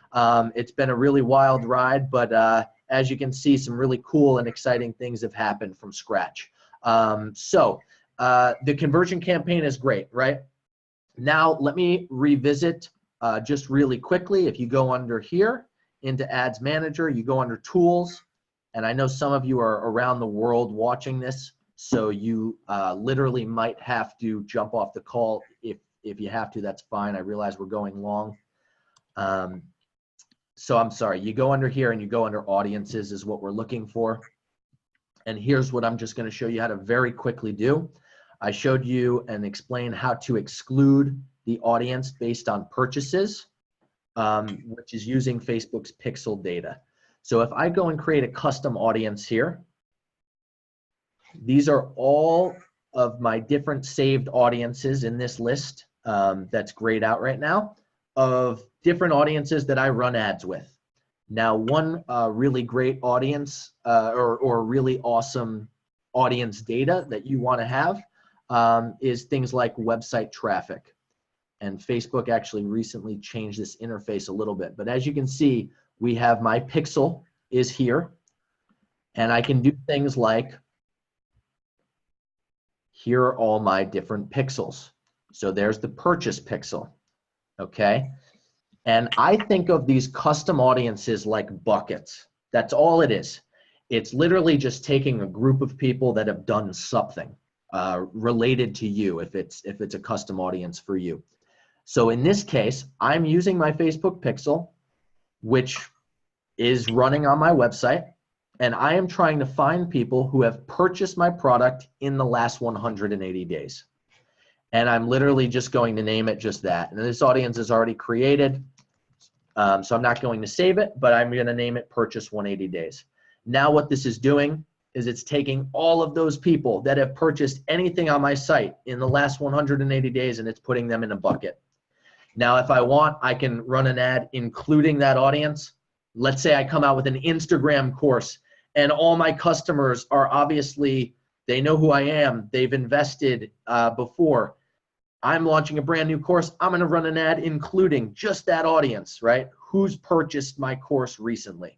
A: It's been a really wild ride, but as you can see, some really cool and exciting things have happened from scratch. So the conversion campaign is great, right? Now let me revisit just really quickly. If you go under here into Ads Manager, you go under Tools, and I know some of you are around the world watching this, so you literally might have to jump off the call. If you have to, that's fine. I realize we're going long. So I'm sorry. You go under here and you go under Audiences is what we're looking for. And here's what I'm just going to show you how to very quickly do. I showed you and explained how to exclude the audience based on purchases, which is using Facebook's pixel data. So if I go and create a custom audience here, these are all of my different saved audiences in this list that's grayed out right now of different audiences that I run ads with. Now, one really great audience or really awesome audience data that you want to have is things like website traffic. And Facebook actually recently changed this interface a little bit. But as you can see, we have my pixel is here. And I can do things like, here are all my different pixels. So there's the purchase pixel, okay? And I think of these custom audiences like buckets. That's all it is. It's literally just taking a group of people that have done something related to you if it's a custom audience for you. So in this case, I'm using my Facebook pixel, which is running on my website, and I am trying to find people who have purchased my product in the last 180 days. And I'm literally just going to name it just that. And this audience is already created, so I'm not going to save it, but I'm going to name it Purchase 180 Days. Now what this is doing is it's taking all of those people that have purchased anything on my site in the last 180 days and it's putting them in a bucket. Now, if I want, I can run an ad including that audience. Let's say I come out with an Instagram course and all my customers are obviously, they know who I am. They've invested before. I'm launching a brand new course. I'm going to run an ad including just that audience, right? Who's purchased my course recently?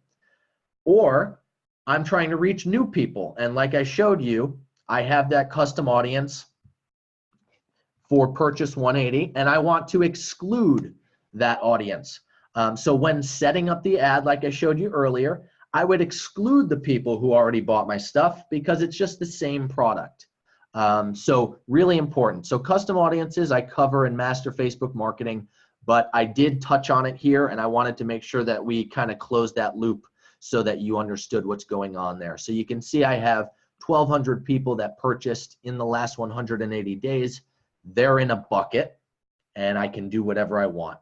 A: Or I'm trying to reach new people. And like I showed you, I have that custom audience for purchase 180, and I want to exclude that audience. So when setting up the ad, like I showed you earlier, I would exclude the people who already bought my stuff because it's just the same product. So really important. So custom audiences I cover in Master Facebook Marketing, but I did touch on it here, and I wanted to make sure that we kind of closed that loop so that you understood what's going on there. So you can see I have 1,200 people that purchased in the last 180 days. They're in a bucket, and I can do whatever I want.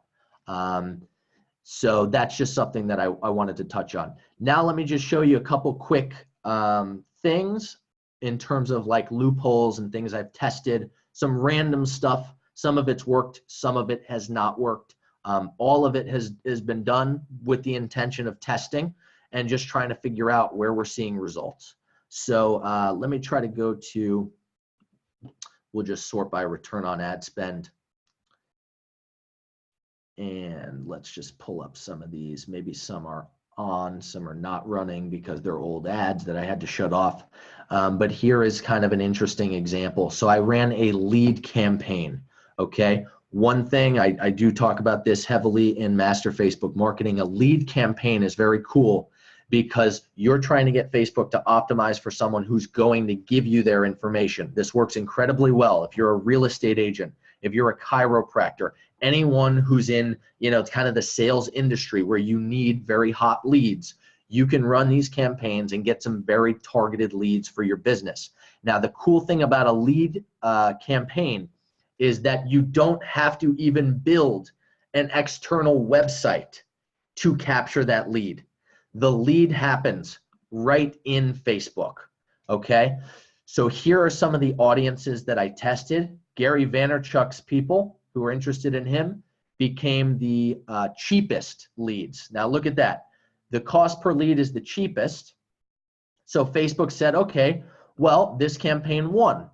A: So that's just something that I wanted to touch on. Now let me just show you a couple quick things in terms of like loopholes and things I've tested, some random stuff. Some of it's worked, some of it has not worked. All of it has been done with the intention of testing and just trying to figure out where we're seeing results. So let me try to go to, we'll just sort by return on ad spend. And let's just pull up some of these. Maybe some are on, some are not running because they're old ads that I had to shut off. But here is kind of an interesting example. So I ran a lead campaign, okay? One thing, I do talk about this heavily in Master Facebook Marketing. A lead campaign is very cool because you're trying to get Facebook to optimize for someone who's going to give you their information. This works incredibly well if you're a real estate agent, if you're a chiropractor, anyone who's in, you know, kind of the sales industry where you need very hot leads. You can run these campaigns and get some very targeted leads for your business. Now, the cool thing about a lead campaign is that you don't have to even build an external website to capture that lead. The lead happens right in Facebook, okay? So here are some of the audiences that I tested. Gary Vaynerchuk's people who are interested in him became the cheapest leads. Now look at that. The cost per lead is the cheapest. So Facebook said, okay, well, this campaign won.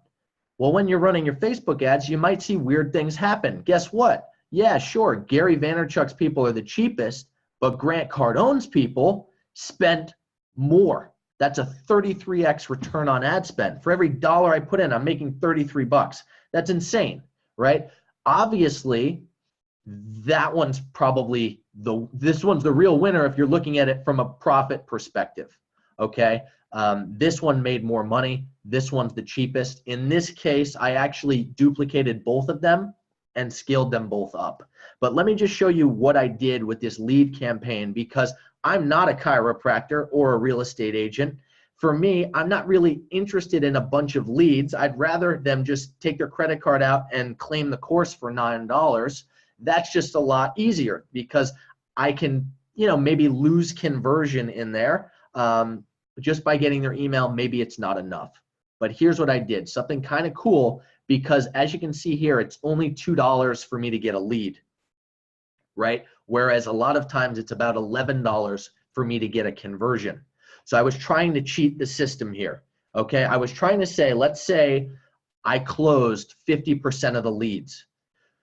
A: Well, when you're running your Facebook ads, you might see weird things happen. Guess what? Yeah, sure, Gary Vaynerchuk's people are the cheapest, but Grant Cardone's people spent more. That's a 33x return on ad spend. For every dollar I put in, I'm making 33 bucks. That's insane, right? Obviously, that one's probably this one's the real winner if you're looking at it from a profit perspective, okay? This one made more money. This one's the cheapest. In this case, I actually duplicated both of them and scaled them both up. But let me just show you what I did with this lead campaign because I'm not a chiropractor or a real estate agent. For me, I'm not really interested in a bunch of leads. I'd rather them just take their credit card out and claim the course for $9. That's just a lot easier because I can, you know, maybe lose conversion in there just by getting their email. Maybe it's not enough. But here's what I did, something kind of cool, because as you can see here, it's only $2 for me to get a lead, right? Whereas a lot of times it's about $11 for me to get a conversion. So I was trying to cheat the system here, okay? I was trying to say, let's say I closed 50% of the leads.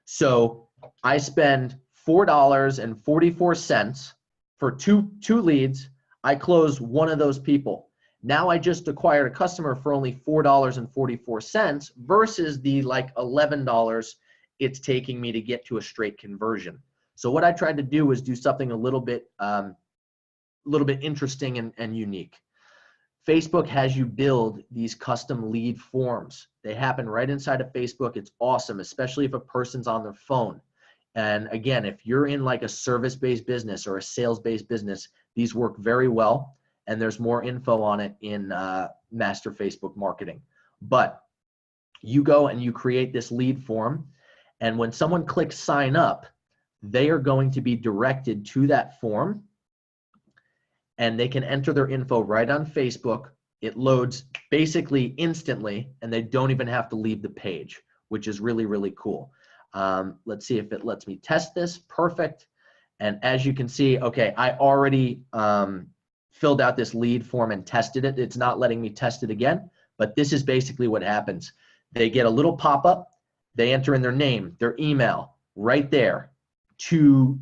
A: So I spend $4.44 for two leads. I close one of those people. Now I just acquired a customer for only $4.44 versus the like $11 it's taking me to get to a straight conversion. So what I tried to do was do something a little bit interesting and unique. Facebook has you build these custom lead forms. They happen right inside of Facebook. It's awesome, especially if a person's on their phone. And again, if you're in like a service-based business or a sales-based business, these work very well. And there's more info on it in Master Facebook Marketing. But you go and you create this lead form. And when someone clicks sign up, they are going to be directed to that form. And they can enter their info right on Facebook. It loads basically instantly, and they don't even have to leave the page, which is really, really cool. Let's see if it lets me test this. Perfect. And as you can see, okay, I already filled out this lead form and tested it. It's not letting me test it again, but this is basically what happens. They get a little pop-up. They enter in their name, their email right there to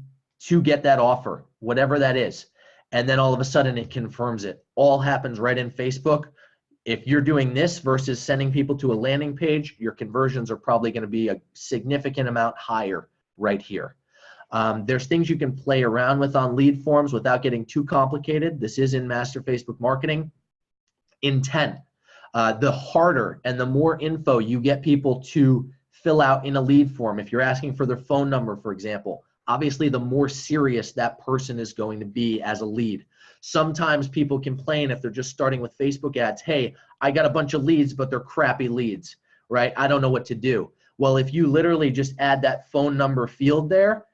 A: get that offer, whatever that is. And then all of a sudden it confirms it. All happens right in Facebook. If you're doing this versus sending people to a landing page, your conversions are probably going to be a significant amount higher right here. There's things you can play around with on lead forms without getting too complicated. This is in Master Facebook Marketing. Intent. The harder and the more info you get people to fill out in a lead form, if you're asking for their phone number, for example, obviously the more serious that person is going to be as a lead. Sometimes people complain if they're just starting with Facebook ads, hey, I got a bunch of leads, but they're crappy leads, right? I don't know what to do. Well, if you literally just add that phone number field there,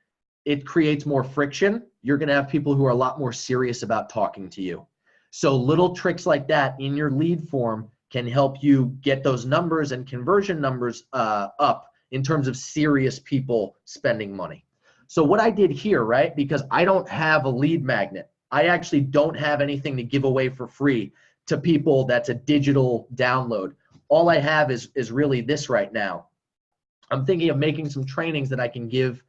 A: it creates more friction. You're going to have people who are a lot more serious about talking to you. So little tricks like that in your lead form can help you get those numbers and conversion numbers up in terms of serious people spending money. So what I did here, right, because I don't have a lead magnet, I actually don't have anything to give away for free to people that's a digital download. All I have is really this right now. I'm thinking of making some trainings that I can give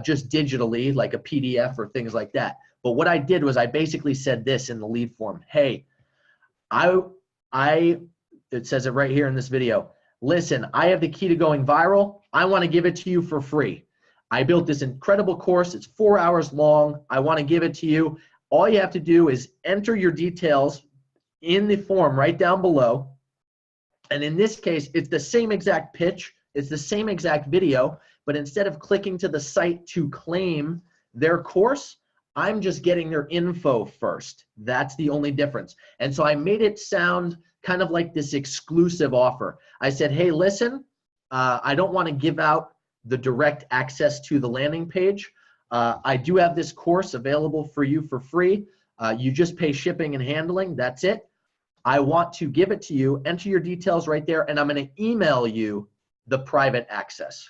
A: just digitally, like a PDF or things like that. But what I did was I basically said this in the lead form. Hey, it says it right here in this video. Listen, I have the key to going viral. I want to give it to you for free. I built this incredible course. It's 4 hours long. I want to give it to you. All you have to do is enter your details in the form right down below. And in this case, it's the same exact pitch. It's the same exact video, but instead of clicking to the site to claim their course, I'm just getting their info first. That's the only difference. And so I made it sound kind of like this exclusive offer. I said, hey, listen, I don't want to give out the direct access to the landing page. I do have this course available for you for free. You just pay shipping and handling. That's it. I want to give it to you. Enter your details right there, and I'm going to email you the private access.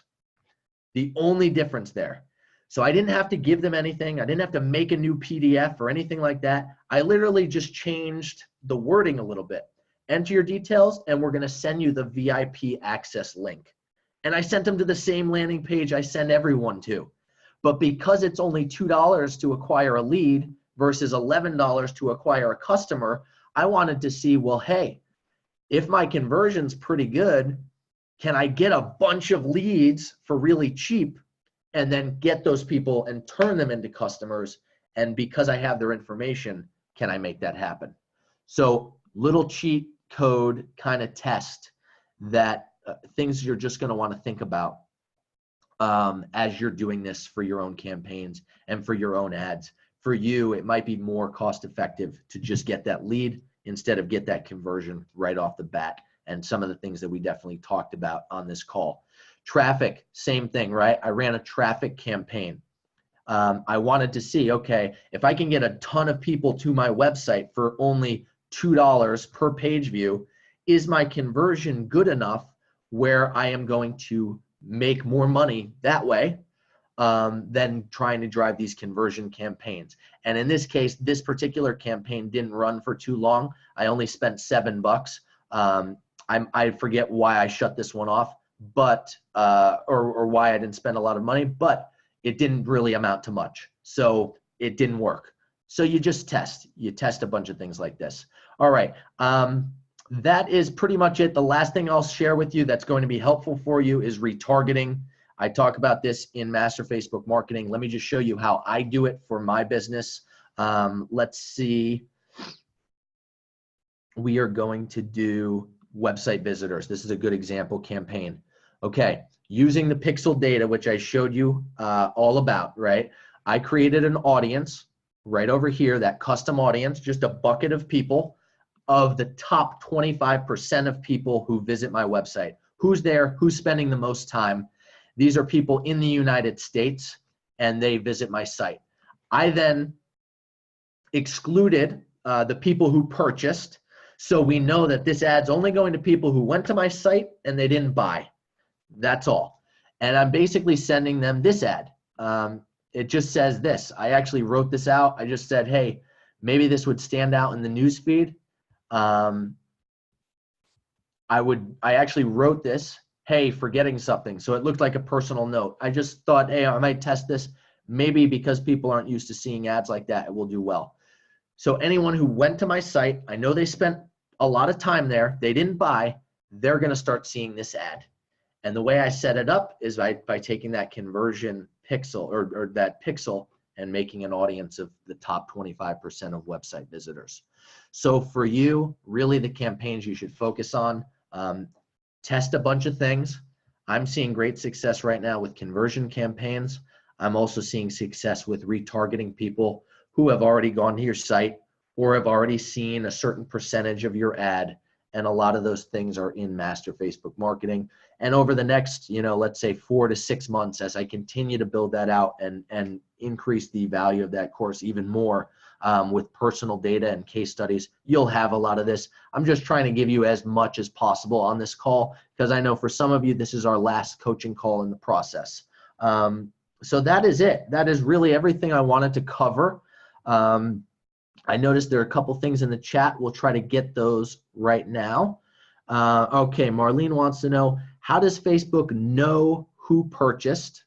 A: The only difference there. So I didn't have to give them anything. I didn't have to make a new PDF or anything like that. I literally just changed the wording a little bit. Enter your details, and we're going to send you the VIP access link. And I sent them to the same landing page I send everyone to. But because it's only $2 to acquire a lead versus $11 to acquire a customer, I wanted to see, well, hey, if my conversion's pretty good, can I get a bunch of leads for really cheap and then get those people and turn them into customers? And because I have their information, can I make that happen? So little cheat code kind of test that things you're just going to want to think about as you're doing this for your own campaigns and for your own ads. For you, it might be more cost effective to just get that lead instead of get that conversion right off the bat. And some of the things that we definitely talked about on this call. Traffic, same thing, right? I ran a traffic campaign. I wanted to see, okay, if I can get a ton of people to my website for only $2 per page view, is my conversion good enough where I am going to make more money that way than trying to drive these conversion campaigns? And in this case, this particular campaign didn't run for too long. I only spent $7. I forget why I shut this one off, but or why I didn't spend a lot of money, but it didn't really amount to much. So it didn't work. So you just test. You test a bunch of things like this. All right. That is pretty much it. The last thing I'll share with you that's going to be helpful for you is retargeting. I talk about this in Master Facebook Marketing. Let me just show you how I do it for my business. Let's see. We are going to do website visitors. This is a good example campaign. Okay, using the pixel data, which I showed you all about, right? I created an audience right over here, that custom audience, just a bucket of people of the top 25% of people who visit my website. Who's there? Who's spending the most time? These are people in the United States, and they visit my site. I then excluded the people who purchased, so we know that this ad's only going to people who went to my site and they didn't buy. That's all. And I'm basically sending them this ad. It just says this. I actually wrote this out. I just said, hey, maybe this would stand out in the newsfeed. I actually wrote this, hey, forgetting something. So it looked like a personal note. I just thought, hey, I might test this. Maybe because people aren't used to seeing ads like that, it will do well. So anyone who went to my site, I know they spent a lot of time there, they didn't buy, they're going to start seeing this ad. And the way I set it up is by taking that conversion pixel or that pixel and making an audience of the top 25% of website visitors. So for you, really the campaigns you should focus on, test a bunch of things. I'm seeing great success right now with conversion campaigns. I'm also seeing success with retargeting people who have already gone to your site or have already seen a certain percentage of your ad. And a lot of those things are in Master Facebook Marketing. And over the next, let's say 4 to 6 months, as I continue to build that out and increase the value of that course even more with personal data and case studies, you'll have a lot of this. I'm just trying to give you as much as possible on this call because I know for some of you, this is our last coaching call in the process. So that is it. That is really everything I wanted to cover. I noticed there are a couple things in the chat. We'll try to get those right now. Okay, Marlene wants to know, how does Facebook know who purchased,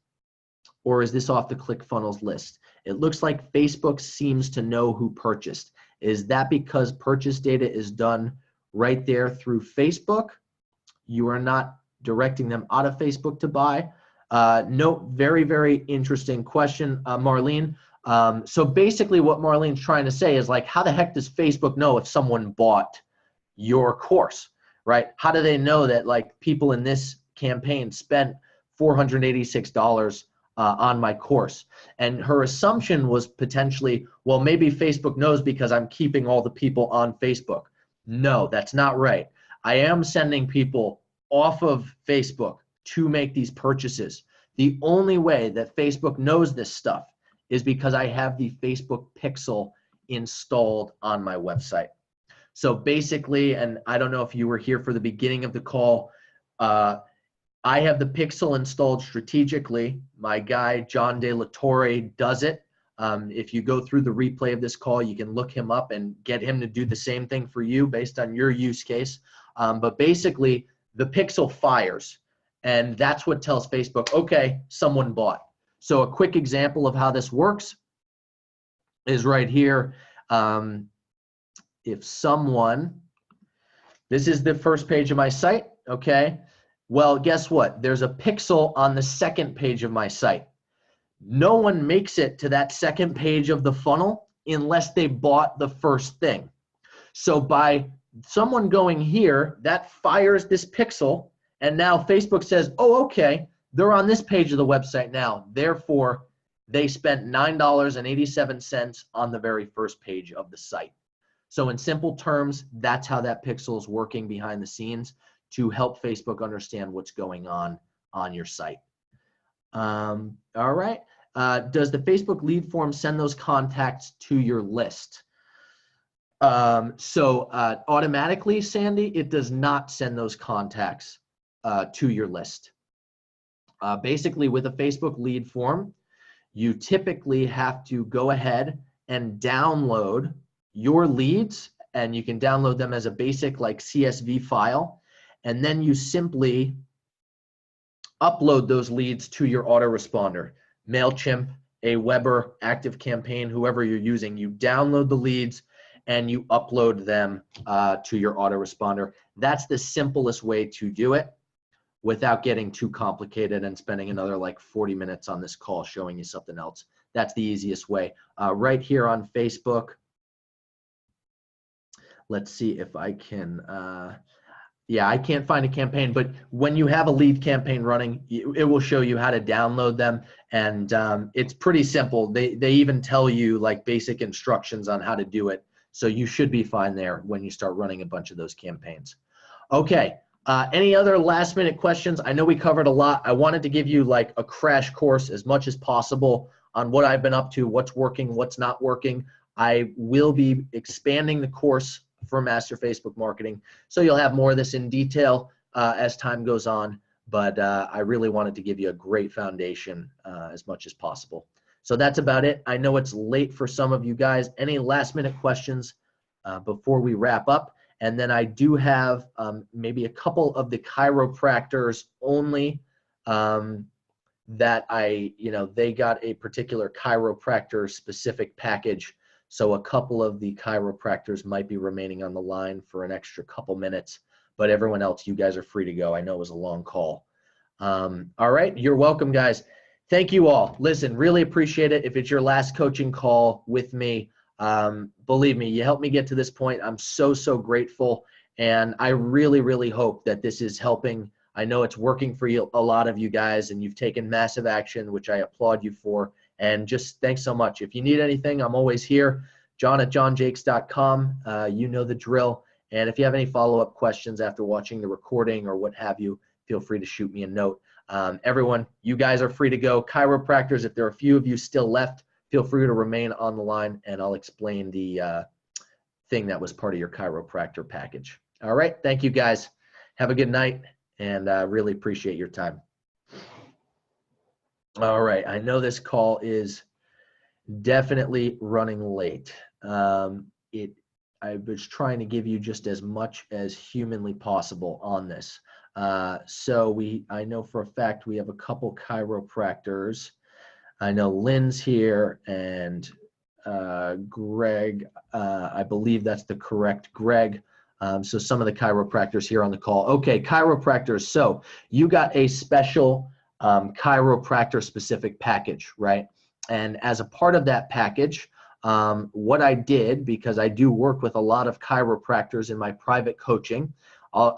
A: or is this off the ClickFunnels list? It looks like Facebook seems to know who purchased. Is that because purchase data is done right there through Facebook? You are not directing them out of Facebook to buy? No, very, very interesting question, Marlene. So basically what Marlene's trying to say is like, how the heck does Facebook know if someone bought your course, right? How do they know that like people in this campaign spent $486 on my course? And her assumption was potentially, well, maybe Facebook knows because I'm keeping all the people on Facebook. No, that's not right. I am sending people off of Facebook to make these purchases. The only way that Facebook knows this stuff is because I have the Facebook pixel installed on my website. So basically, and I don't know if you were here for the beginning of the call, I have the pixel installed strategically. My guy, John De La Torre, does it. If you go through the replay of this call, you can look him up and get him to do the same thing for you based on your use case. But basically, the pixel fires, and that's what tells Facebook, okay, someone bought. So a quick example of how this works is right here. If someone, this is the first page of my site, okay? Well, guess what? There's a pixel on the second page of my site. No one makes it to that second page of the funnel unless they bought the first thing. So by someone going here, that fires this pixel, and now Facebook says, oh, okay, they're on this page of the website now. Therefore, they spent $9.87 on the very first page of the site. So in simple terms, that's how that pixel is working behind the scenes to help Facebook understand what's going on your site. All right. Does the Facebook lead form send those contacts to your list? Automatically, Sandy, it does not send those contacts to your list. Basically, with a Facebook lead form, you typically have to go ahead and download your leads, and you can download them as a basic like CSV file, and then you simply upload those leads to your autoresponder, MailChimp, Aweber, ActiveCampaign, whoever you're using. You download the leads and you upload them to your autoresponder. That's the simplest way to do it without getting too complicated and spending another like 40 minutes on this call showing you something else. That's the easiest way. Right here on Facebook, let's see if I can, yeah, I can't find a campaign, but when you have a lead campaign running, it will show you how to download them. And it's pretty simple. They even tell you like basic instructions on how to do it. So you should be fine there when you start running a bunch of those campaigns. Okay. Any other last minute questions? I know we covered a lot. I wanted to give you like a crash course as much as possible on what I've been up to, what's working, what's not working. I will be expanding the course for Master Facebook Marketing, so you'll have more of this in detail as time goes on, but I really wanted to give you a great foundation as much as possible. So that's about it. I know it's late for some of you guys. Any last minute questions before we wrap up? And then I do have maybe a couple of the chiropractors only that they got a particular chiropractor specific package. So a couple of the chiropractors might be remaining on the line for an extra couple minutes, but everyone else, you guys are free to go. I know it was a long call. All right, you're welcome, guys. Thank you all. Listen, really appreciate it. If it's your last coaching call with me, believe me, you helped me get to this point. I'm so, so grateful. And I really, really hope that this is helping. I know it's working for you, a lot of you guys, and you've taken massive action, which I applaud you for. And just thanks so much. If you need anything, I'm always here. John@johnjakes.com. You know the drill. And if you have any follow-up questions after watching the recording or what have you, feel free to shoot me a note. Everyone, you guys are free to go. Chiropractors, if there are a few of you still left, feel free to remain on the line, and I'll explain the thing that was part of your chiropractor package. All right, thank you guys. Have a good night, and really appreciate your time. All right, I know this call is definitely running late. I was trying to give you just as much as humanly possible on this. So I know for a fact we have a couple chiropractors. I know Lynn's here, and Greg, I believe that's the correct Greg. So some of the chiropractors here on the call. Okay, chiropractors. So you got a special chiropractor specific package, right? And as a part of that package, what I did, because I do work with a lot of chiropractors in my private coaching,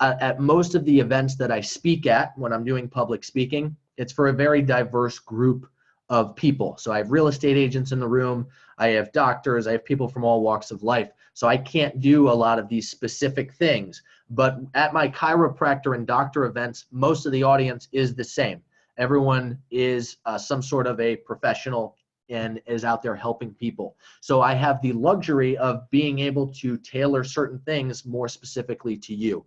A: at most of the events that I speak at when I'm doing public speaking, it's for a very diverse group of people. So I have real estate agents in the room, I have doctors, I have people from all walks of life. So I can't do a lot of these specific things. But at my chiropractor and doctor events, most of the audience is the same. Everyone is some sort of a professional and is out there helping people. So I have the luxury of being able to tailor certain things more specifically to you.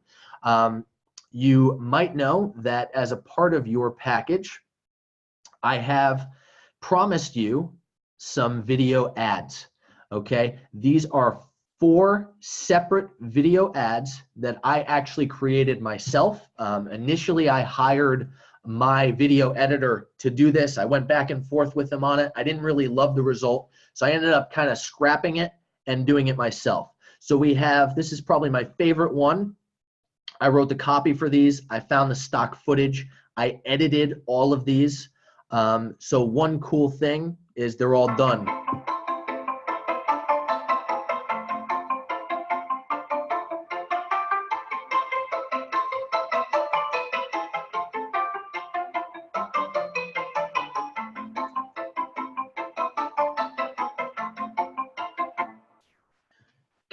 A: You might know that as a part of your package, I have promised you some video ads, okay? These are 4 separate video ads that I actually created myself. Initially, I hired my video editor to do this. I went back and forth with him on it. I didn't really love the result, so I ended up kind of scrapping it and doing it myself. So we have, this is probably my favorite one. I wrote the copy for these. I found the stock footage. I edited all of these. So one cool thing is they're all done.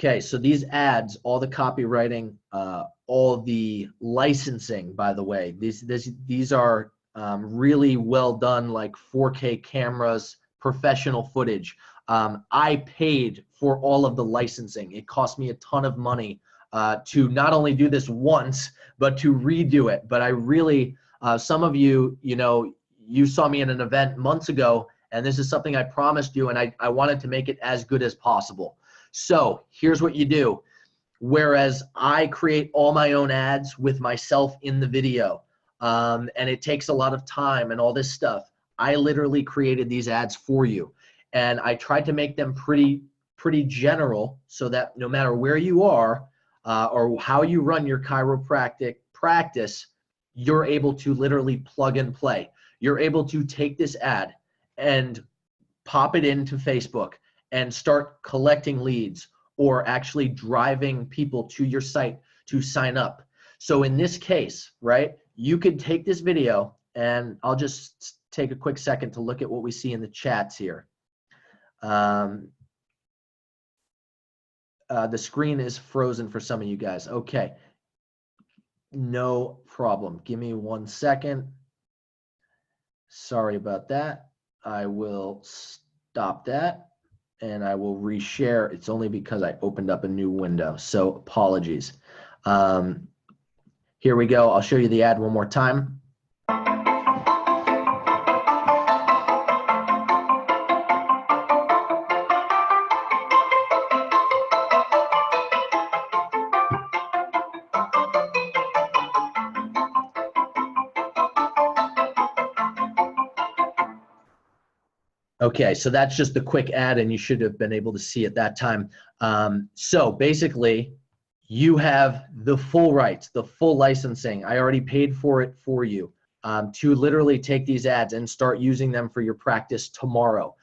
A: Okay, so these ads, all the copywriting, all the licensing, by the way, these are really well done, like 4K cameras, professional footage. I paid for all of the licensing. It cost me a ton of money to not only do this once, but to redo it. But I really, some of you, you know, you saw me at an event months ago, and this is something I promised you, and I wanted to make it as good as possible. So here's what you do. Whereas I create all my own ads with myself in the video, and it takes a lot of time and all this stuff, I literally created these ads for you. And I tried to make them pretty general so that no matter where you are or how you run your chiropractic practice, you're able to literally plug and play. You're able to take this ad and pop it into Facebook and start collecting leads or actually driving people to your site to sign up. So in this case, right, you could take this video, and I'll just take a quick second to look at what we see in the chats here. The screen is frozen for some of you guys. Okay, no problem. Give me 1 second. Sorry about that. I will stop that. And I will reshare. It's only because I opened up a new window, so apologies. Here we go. I'll show you the ad one more time. Okay, so that's just the quick ad, and you should have been able to see at that time. So basically, you have the full rights, the full licensing. I already paid for it for you to literally take these ads and start using them for your practice tomorrow.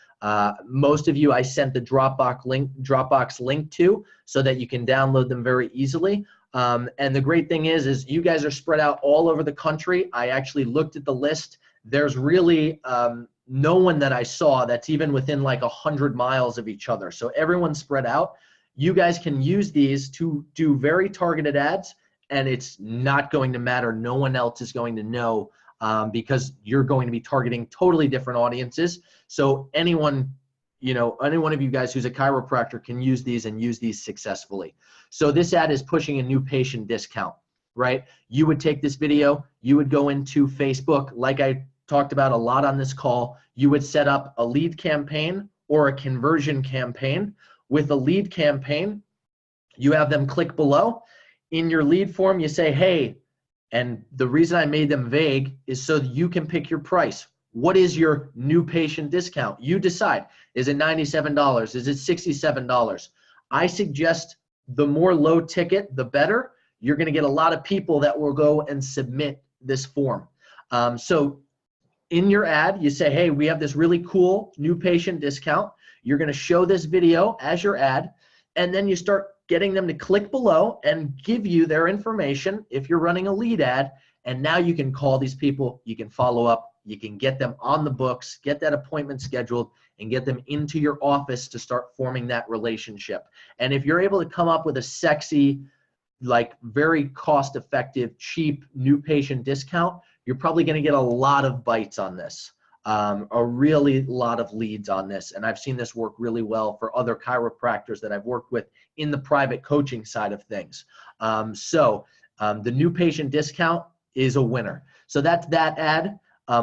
A: Most of you, I sent the Dropbox link to so that you can download them very easily. And the great thing is you guys are spread out all over the country. I actually looked at the list. There's really no one that I saw that's even within like 100 miles of each other. So everyone's spread out. You guys can use these to do very targeted ads, and it's not going to matter. No one else is going to know because you're going to be targeting totally different audiences. So any one of you guys who's a chiropractor can use these and use these successfully. So this ad is pushing a new patient discount, right? You would take this video, you would go into Facebook, like I talked about a lot on this call. You would set up a lead campaign or a conversion campaign. With a lead campaign, you have them click below. In your lead form, you say, hey, and the reason I made them vague is so that you can pick your price. What is your new patient discount? You decide. Is it $97? Is it $67? I suggest the more low ticket, the better. You're going to get a lot of people that will go and submit this form. So in your ad, you say, hey, we have this really cool new patient discount. You're going to show this video as your ad, and then you start getting them to click below and give you their information if you're running a lead ad. And now you can call these people, you can follow up, you can get them on the books, get that appointment scheduled, and get them into your office to start forming that relationship. And if you're able to come up with a sexy, like very cost-effective, cheap new patient discount, you're probably going to get a lot of bites on this, a really lot of leads on this. And I've seen this work really well for other chiropractors that I've worked with in the private coaching side of things. The new patient discount is a winner. So that's that ad.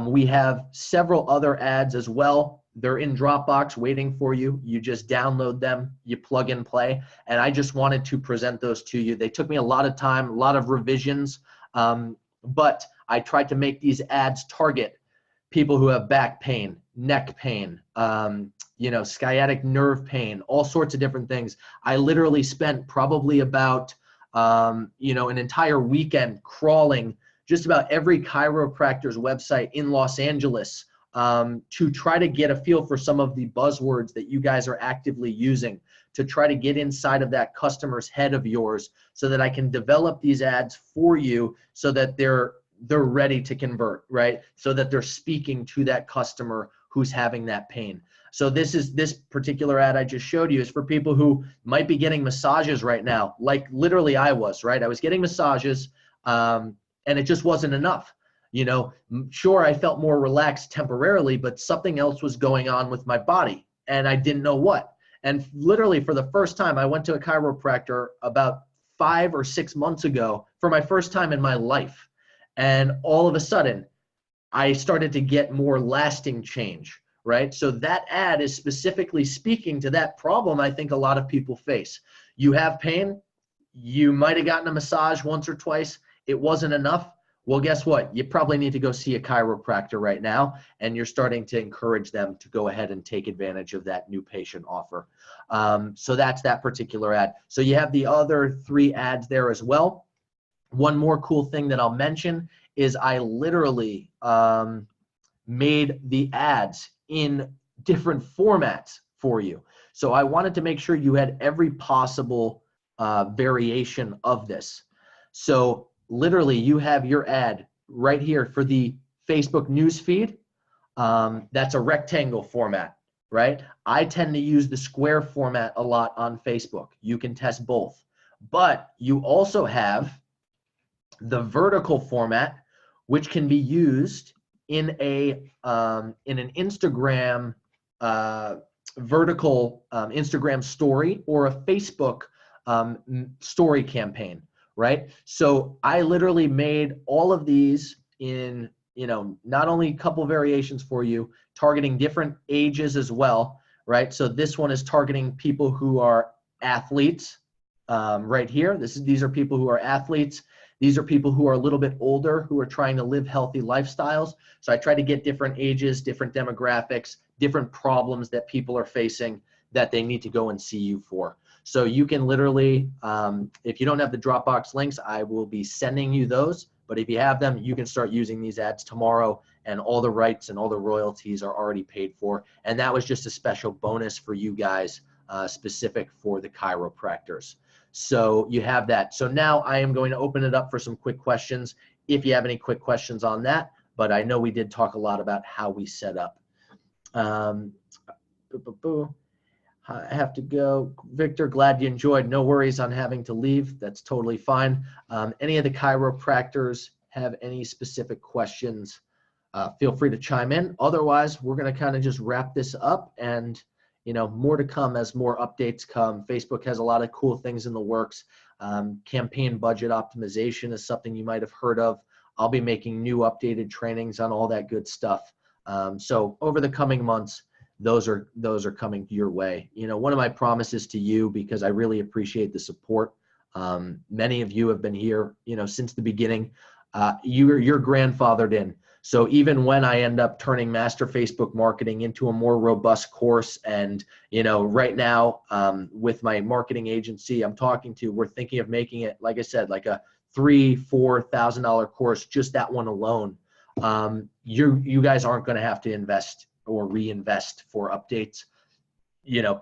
A: We have several other ads as well. They're in Dropbox waiting for you. You just download them, you plug and play. And I just wanted to present those to you. They took me a lot of time, a lot of revisions, but I tried to make these ads target people who have back pain, neck pain, sciatic nerve pain, all sorts of different things. I literally spent probably about, an entire weekend crawling just about every chiropractor's website in Los Angeles to try to get a feel for some of the buzzwords that you guys are actively using to try to get inside of that customer's head of yours so that I can develop these ads for you so that they're ready to convert, right? So that they're speaking to that customer who's having that pain. So this particular ad I just showed you is for people who might be getting massages right now, like literally I was, right? I was getting massages and it just wasn't enough. Sure, I felt more relaxed temporarily, but something else was going on with my body and I didn't know what. And literally for the first time, I went to a chiropractor about 5 or 6 months ago for my first time in my life. And all of a sudden, I started to get more lasting change, right? So that ad is specifically speaking to that problem I think a lot of people face. You have pain, you might have gotten a massage once or twice, it wasn't enough. Well, guess what? You probably need to go see a chiropractor right now, and you're starting to encourage them to go ahead and take advantage of that new patient offer. So that's that particular ad. So you have the other 3 ads there as well. One more cool thing that I'll mention is I literally made the ads in different formats for you. So I wanted to make sure you had every possible variation of this. So literally you have your ad right here for the Facebook news feed. That's a rectangle format, right? I tend to use the square format a lot on Facebook. You can test both. But you also have the vertical format, which can be used in an Instagram vertical Instagram story or a Facebook story campaign, right? So I literally made all of these in, not only a couple variations for you, targeting different ages as well, right? So this one is targeting people who are athletes right here. These are people who are athletes. These are people who are a little bit older, who are trying to live healthy lifestyles. So I try to get different ages, different demographics, different problems that people are facing that they need to go and see you for. So you can literally, if you don't have the Dropbox links, I will be sending you those. But if you have them, you can start using these ads tomorrow, and all the rights and all the royalties are already paid for. And that was just a special bonus for you guys, specific for the chiropractors. So you have that. So now I am going to open it up for some quick questions, if you have any quick questions on that. But I know we did talk a lot about how we set up. I have to go. Victor, glad you enjoyed. No worries on having to leave. That's totally fine. Any of the chiropractors have any specific questions, feel free to chime in. Otherwise, we're going to kind of just wrap this up, and more to come as more updates come. Facebook has a lot of cool things in the works. Campaign budget optimization is something you might have heard of. I'll be making new updated trainings on all that good stuff. So over the coming months, those are coming your way. One of my promises to you, because I really appreciate the support. Many of you have been here, since the beginning. You're grandfathered in. So even when I end up turning Master Facebook Marketing into a more robust course, and right now with my marketing agency I'm talking to, we're thinking of making it, like I said, like a $3,000-$4,000 course, just that one alone. You guys aren't going to have to invest or reinvest for updates.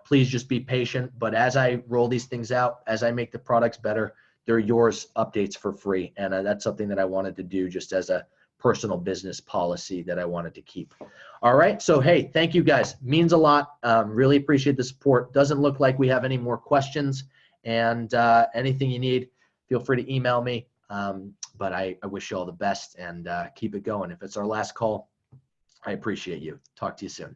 A: Please just be patient. But as I roll these things out, as I make the products better, they're yours, updates for free. And that's something that I wanted to do just as a personal business policy that I wanted to keep. All right. So, hey, thank you guys. Means a lot. Really appreciate the support. Doesn't look like we have any more questions. And anything you need, feel free to email me. But I wish you all the best, and keep it going. If it's our last call, I appreciate you. Talk to you soon.